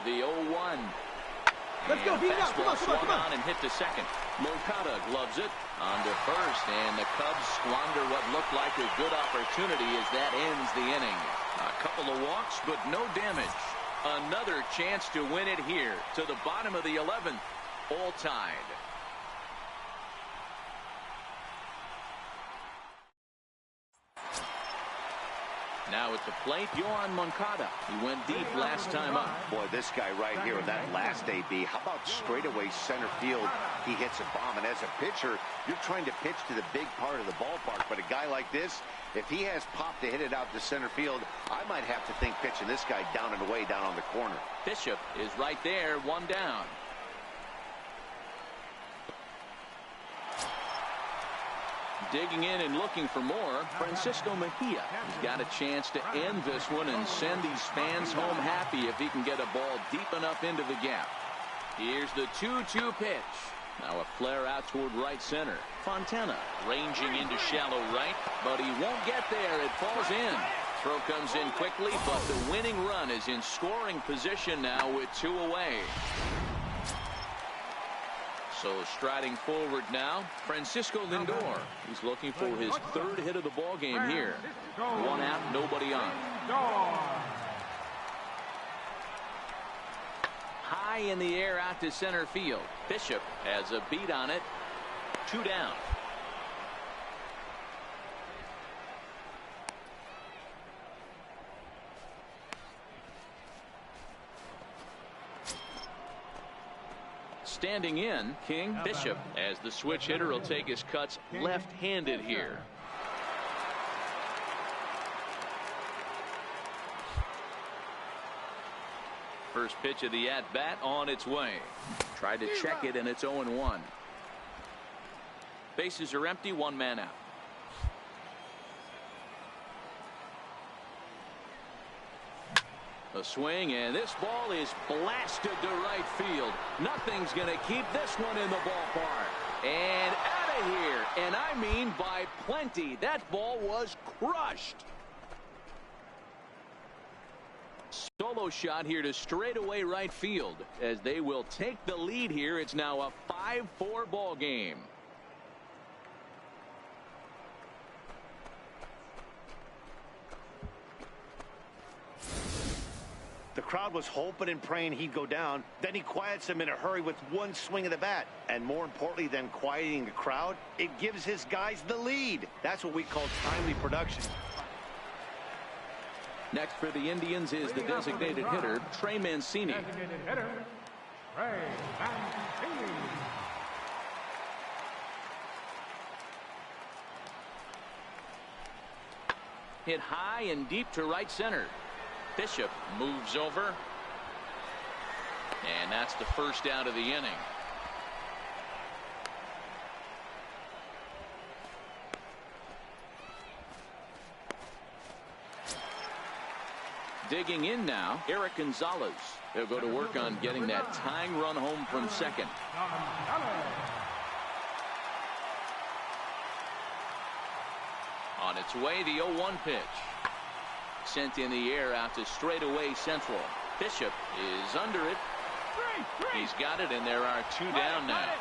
[SPEAKER 1] The 0-1.
[SPEAKER 5] Let's go, beat it up. Come on.
[SPEAKER 1] And hit to second. Moncada gloves it on to first, and the Cubs squander what looked like a good opportunity as that ends the inning. A couple of walks, but no damage. Another chance to win it here to the bottom of the 11th. All tied. Now at the plate, Yohan Moncada. He went deep last time up.
[SPEAKER 2] Boy, this guy right here in that last AB, how about straightaway center field? He hits a bomb, and as a pitcher, you're trying to pitch to the big part of the ballpark. But a guy like this, if he has pop to hit it out to center field, I might have to think pitching this guy down and away down on the corner.
[SPEAKER 1] Bishop is right there, 1 down. Digging in and looking for more, Francisco Mejia. He's got a chance to end this one and send these fans home happy if he can get a ball deep enough into the gap. Here's the 2-2 pitch. Now a flare out toward right center. Fontana ranging into shallow right, but he won't get there. It falls in. Throw comes in quickly, but the winning run is in scoring position now with 2 away. So striding forward now, Francisco Lindor. He's looking for his 3rd hit of the ball game here. 1 out, nobody on. High in the air out to center field. Bishop has a beat on it. 2 down. Standing in, King. Bishop, as the switch hitter, will take his cuts left-handed here. First pitch of the at-bat on its way. Tried to check it, and it's 0-1. Bases are empty, 1 man out. A swing, and this ball is blasted to right field. Nothing's going to keep this one in the ballpark. And out of here. And I mean by plenty. That ball was crushed. Solo shot here to straightaway right field. As they will take the lead here. It's now a 5-4 ball game.
[SPEAKER 2] The crowd was hoping and praying he'd go down. Then he quiets them in a hurry with 1 swing of the bat. And more importantly than quieting the crowd, it gives his guys the lead. That's what we call timely production.
[SPEAKER 1] Next for the Indians is the designated hitter, Trey Mancini.
[SPEAKER 4] Designated hitter, Trey Mancini.
[SPEAKER 1] Hit high and deep to right center. Bishop moves over. And that's the first out of the inning. Digging in now, Eric Gonzalez. They'll go to work on getting that tying run home from second. On its way, the 0-1 pitch. Sent in the air out to straightaway central. Bishop is under it. He's got it, and there are 2 down now.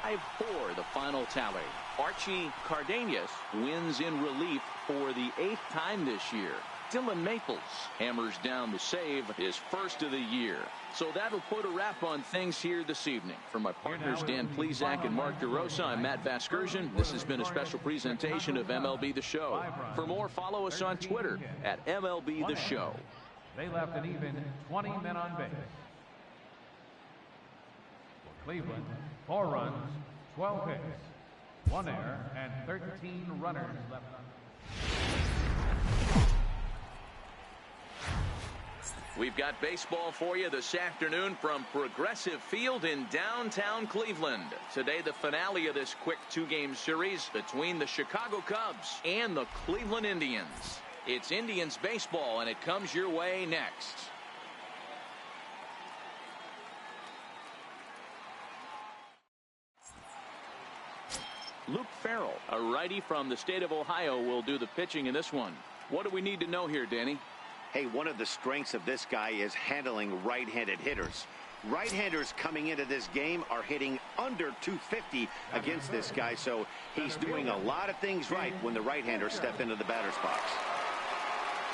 [SPEAKER 1] 5-4 the final tally. Archie Cardenas wins in relief for the 8th time this year. Dylan Maples hammers down the save, his first of the year. So that'll put a wrap on things here this evening. For my partners Dan Plesac and Mark DeRosa, I'm Matt Vasgersian. This has been a special presentation of MLB The Show. For more, follow us on Twitter at MLB The Show.
[SPEAKER 4] They left an even 20 men on base. For Cleveland, 4 runs, 12 hits, 1 error, and 13 runners left on.
[SPEAKER 1] We've got baseball for you this afternoon from Progressive Field in downtown Cleveland. Today, the finale of this quick two-game series between the Chicago Cubs and the Cleveland Indians. It's Indians baseball, and it comes your way next. Luke Farrell, a righty from the state of Ohio, will do the pitching in this one. What do we need to know here, Danny?
[SPEAKER 2] Hey, one of the strengths of this guy is handling right-handed hitters. Right-handers coming into this game are hitting under 250 against this guy, so he's doing a lot of things right when the right-handers step into the batter's box.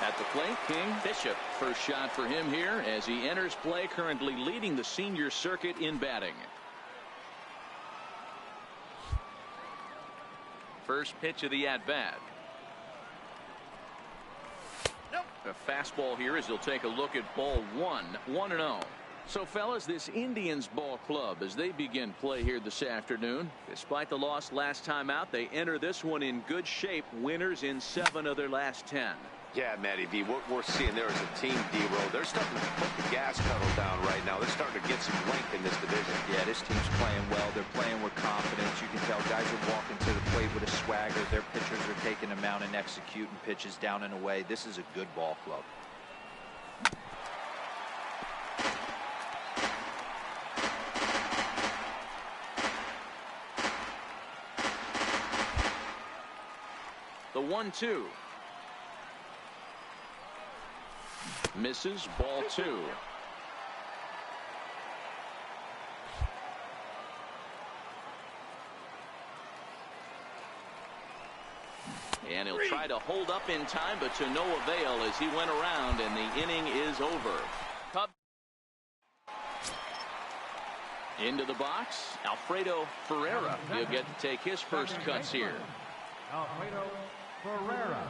[SPEAKER 1] At the plate, King Bishop. First shot for him here as he enters play, currently leading the senior circuit in batting. First pitch of the at-bat. A fastball here as he'll take a look at ball one. 1-0. So, fellas, this Indians ball club, as they begin play here this afternoon, despite the loss last time out, they enter this one in good shape. Winners in 7 of their last 10.
[SPEAKER 2] Yeah, Matty V, what we're seeing there is a team, D-Row. They're starting to put the gas pedal down right now. They're starting to get some length in this division.
[SPEAKER 3] Yeah, this team's playing well. They're playing with confidence. You can tell guys are walking to the plate with a swagger. Their pitchers are taking them out and executing pitches down and away. This is a good ball club.
[SPEAKER 1] The 1-2. Misses, ball 2. And he'll try to hold up in time, but to no avail as he went around, and the inning is over. Cubs into the box. Alfredo Ferreira. He'll get to take his first cuts here.
[SPEAKER 4] Alfredo Ferreira.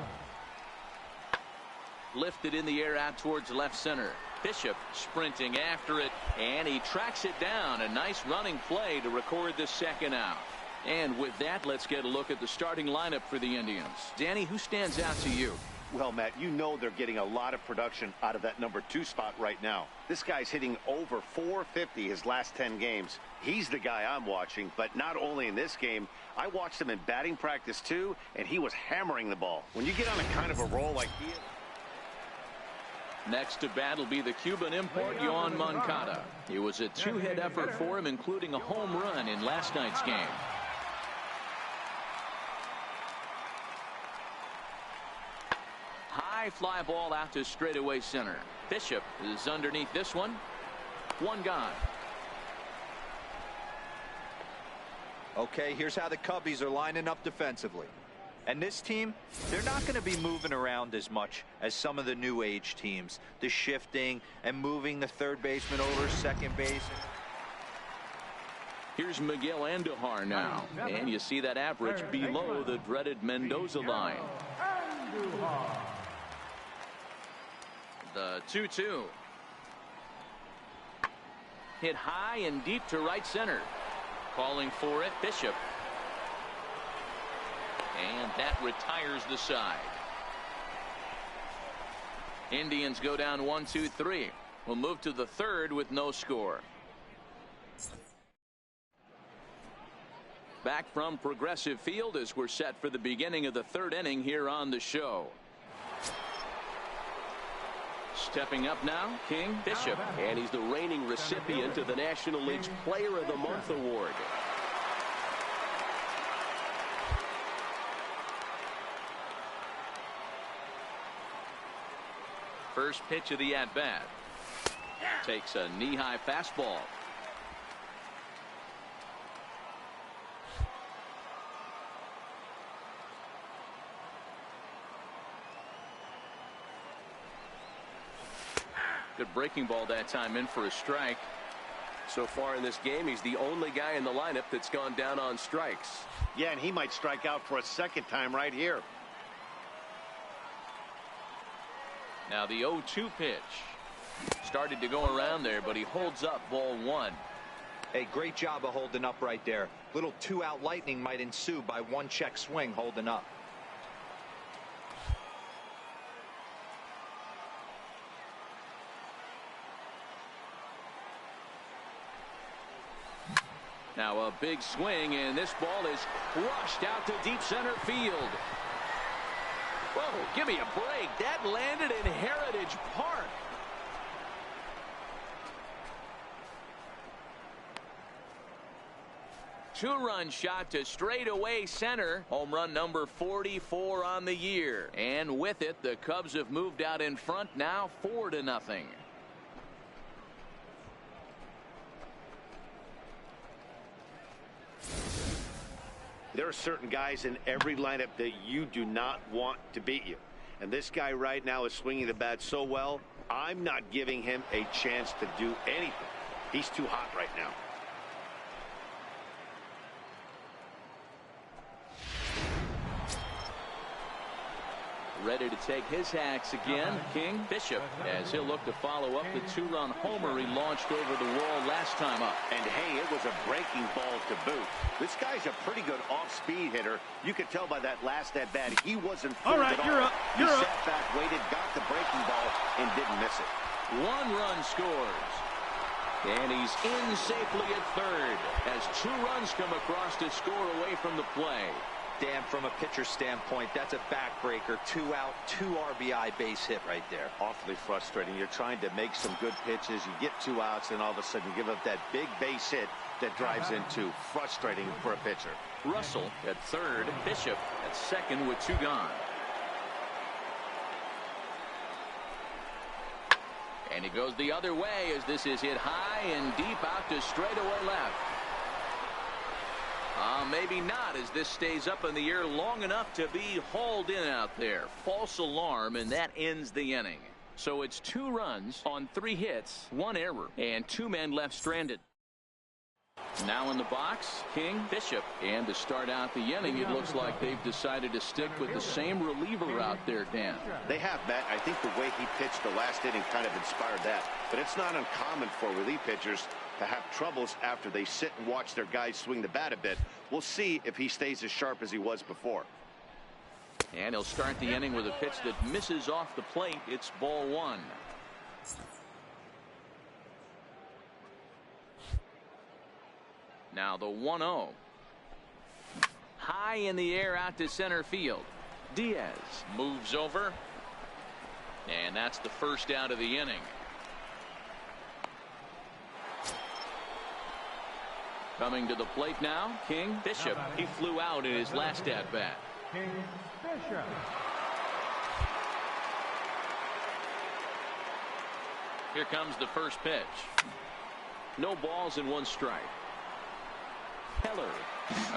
[SPEAKER 1] Lifted in the air out towards left center. Bishop sprinting after it, and he tracks it down. A nice running play to record the second out. And with that, let's get a look at the starting lineup for the Indians. Danny, who stands out to you?
[SPEAKER 2] Well, Matt, you know they're getting a lot of production out of that number 2 spot right now. This guy's hitting over 450 his last 10 games. He's the guy I'm watching, but not only in this game. I watched him in batting practice too, and he was hammering the ball. When you get on a kind of a roll like he is.
[SPEAKER 1] Next to bat will be the Cuban import, Yoan Moncada. It was a 2-hit effort for him, including a home run in last night's game. High fly ball out to straightaway center. Bishop is underneath this one. One gone.
[SPEAKER 3] Okay, here's how the Cubbies are lining up defensively. And this team, they're not going to be moving around as much as some of the new age teams. The shifting and moving the third baseman over second base.
[SPEAKER 1] Here's Miguel Andujar now. And you see that average below the dreaded Mendoza line. The 2-2. Hit high and deep to right center. Calling for it, Bishop. And that retires the side. Indians go down 1-2-3. We'll move to the third with no score. Back from Progressive Field as we're set for the beginning of the third inning here on the show. Stepping up now, King Bishop.
[SPEAKER 6] And he's the reigning recipient of the National League's Player of the Month award.
[SPEAKER 1] First pitch of the at-bat. Takes a knee-high fastball. Good breaking ball that time, in for a strike.
[SPEAKER 6] So far in this game, he's the only guy in the lineup that's gone down on strikes.
[SPEAKER 2] Yeah, and he might strike out for a second time right here.
[SPEAKER 1] Now the 0-2 pitch. Started to go around there, but he holds up, ball 1.
[SPEAKER 3] Hey, great job of holding up right there. Little 2-out lightning might ensue by one check swing holding up.
[SPEAKER 1] Now a big swing, and this ball is crushed out to deep center field. Whoa, give me a break. That landed in Heritage Park. Two-run shot to straightaway center. Home run number 44 on the year. And with it, the Cubs have moved out in front now 4-0.
[SPEAKER 2] There are certain guys in every lineup that you do not want to beat you. And this guy right now is swinging the bat so well, I'm not giving him a chance to do anything. He's too hot right now.
[SPEAKER 1] Ready to take his hacks again, King Bishop, as he'll look to follow up the two-run homer he launched over the wall last time up.
[SPEAKER 2] And hey, it was a breaking ball to boot. This guy's a pretty good off-speed hitter. You could tell by that last at-bat he wasn't
[SPEAKER 5] all right, you're up.
[SPEAKER 2] He sat back, waited, got the breaking ball, and didn't miss it.
[SPEAKER 1] One run scores. And he's in safely at third as two runs come across to score away from the play.
[SPEAKER 3] Dan, from a pitcher standpoint, that's a backbreaker. 2 out, 2 RBI base hit right there.
[SPEAKER 2] Awfully frustrating. You're trying to make some good pitches. You get 2 outs, and all of a sudden you give up that big base hit that drives in 2. Frustrating for a pitcher.
[SPEAKER 1] Russell at third, Bishop at second with 2 gone. And he goes the other way as this is hit high and deep out to straightaway left. Maybe not, as this stays up in the air long enough to be hauled in out there. False alarm, and that ends the inning. So it's 2 runs on 3 hits, 1 error, and 2 men left stranded. Now in the box, King, Bishop. And to start out the inning, it looks like they've decided to stick with the same reliever out there, Dan.
[SPEAKER 2] They have, Matt. I think the way he pitched the last inning kind of inspired that. But it's not uncommon for relief pitchers to have troubles after they sit and watch their guys swing the bat a bit. We'll see if he stays as sharp as he was before.
[SPEAKER 1] And he'll start the inning with a pitch that misses off the plate. It's ball 1. Now the 1-0. High in the air out to center field. Diaz moves over. And that's the first out of the inning. Coming to the plate now, King Bishop. He flew out in his last at-bat.
[SPEAKER 4] King Bishop.
[SPEAKER 1] Here comes the first pitch. No balls and 1 strike. Heller,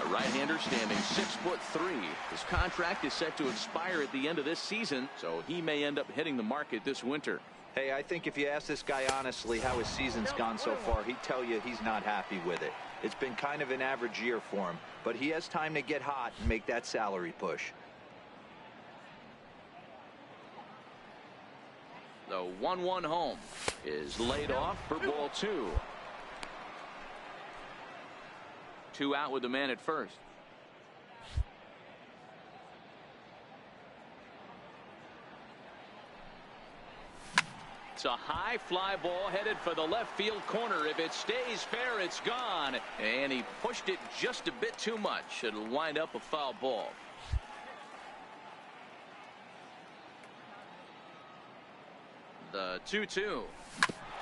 [SPEAKER 1] a right-hander standing 6'3". His contract is set to expire at the end of this season, so he may end up hitting the market this winter.
[SPEAKER 3] Hey, I think if you ask this guy honestly how his season's gone so far, he'd tell you he's not happy with it. It's been kind of an average year for him, but he has time to get hot and make that salary push.
[SPEAKER 1] The 1-1 home is laid off for ball 2. 2 out with the man at first. It's a high fly ball headed for the left field corner. If it stays fair, it's gone. And he pushed it just a bit too much. It'll wind up a foul ball. The 2-2.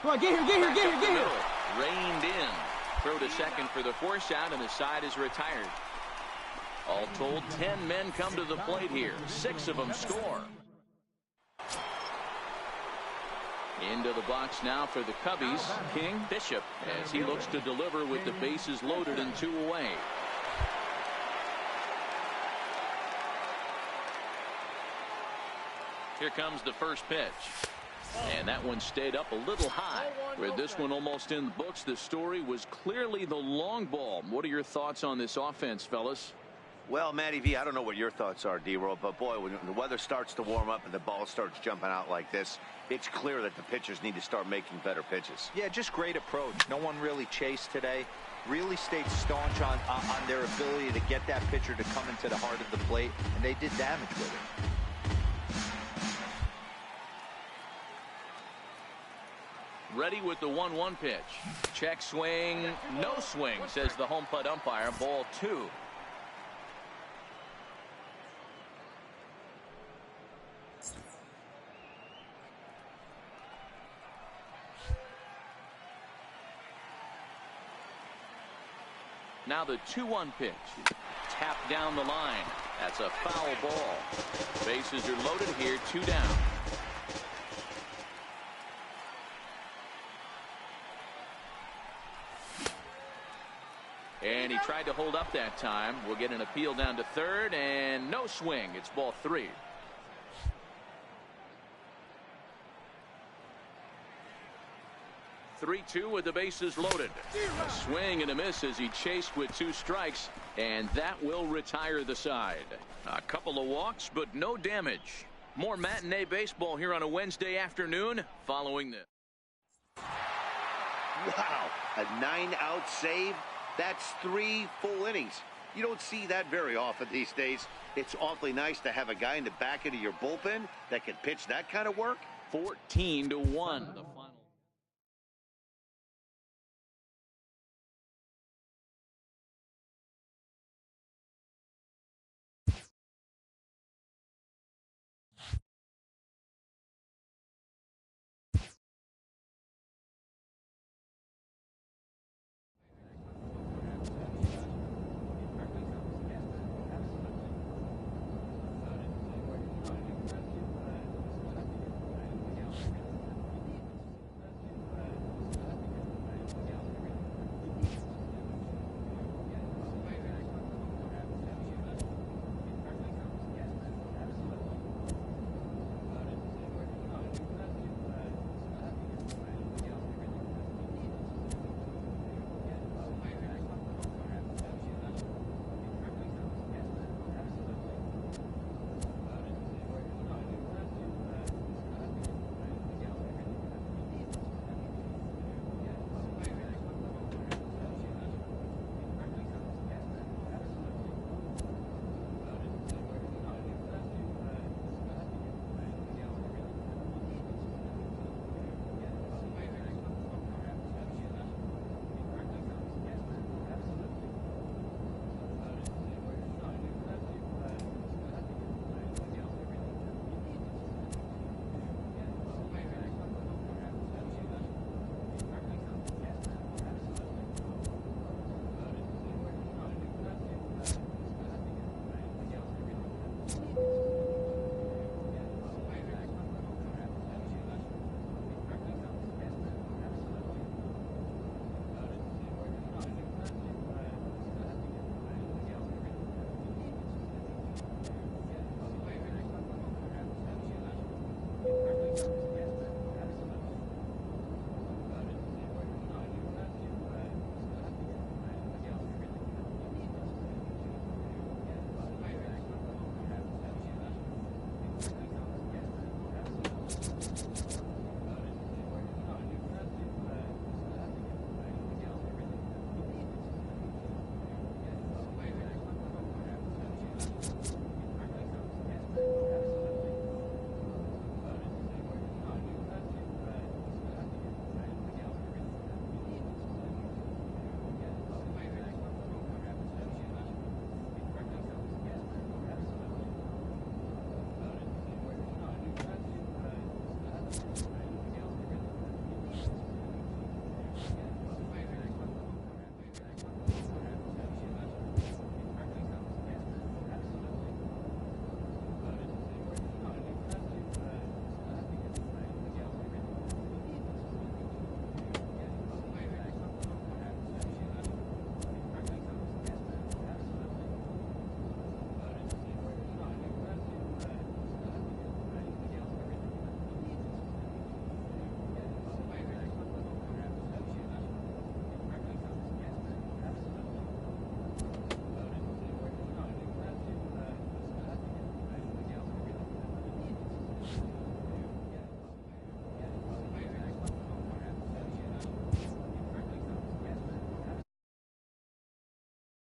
[SPEAKER 5] Come on, get here.
[SPEAKER 1] Reined in. Throw to second for the force out, and the side is retired. All told, 10 men come to the plate here. 6 of them score. Into the box now for the Cubbies, King Bishop, as he looks to deliver with the bases loaded and 2 away. Here comes the first pitch. And that one stayed up a little high. With this one almost in the books, the story was clearly the long ball. What are your thoughts on this offense, fellas?
[SPEAKER 2] Well, Matty V, I don't know what your thoughts are, D-Roll, but boy, when the weather starts to warm up and the ball starts jumping out like this, it's clear that the pitchers need to start making better pitches.
[SPEAKER 3] Yeah, just great approach. No one really chased today. Really stayed staunch on their ability to get that pitcher to come into the heart of the plate, and they did damage with it.
[SPEAKER 1] ready with the 1-1 pitch. Check swing, no swing, says the home plate umpire. Ball 2. Now the 2-1 pitch. Tapped down the line. That's a foul ball. Bases are loaded here, 2 down. And he tried to hold up that time. We'll get an appeal down to third, and no swing. It's ball 3. Three-2 with the bases loaded. A swing and a miss as he chased with 2 strikes, and that will retire the side. A couple of walks, but no damage. More matinee baseball here on a Wednesday afternoon following this.
[SPEAKER 2] Wow, a 9-out save. That's 3 full innings. You don't see that very often these days. It's awfully nice to have a guy in the back end of your bullpen that can pitch that kind of work.
[SPEAKER 1] 14-1.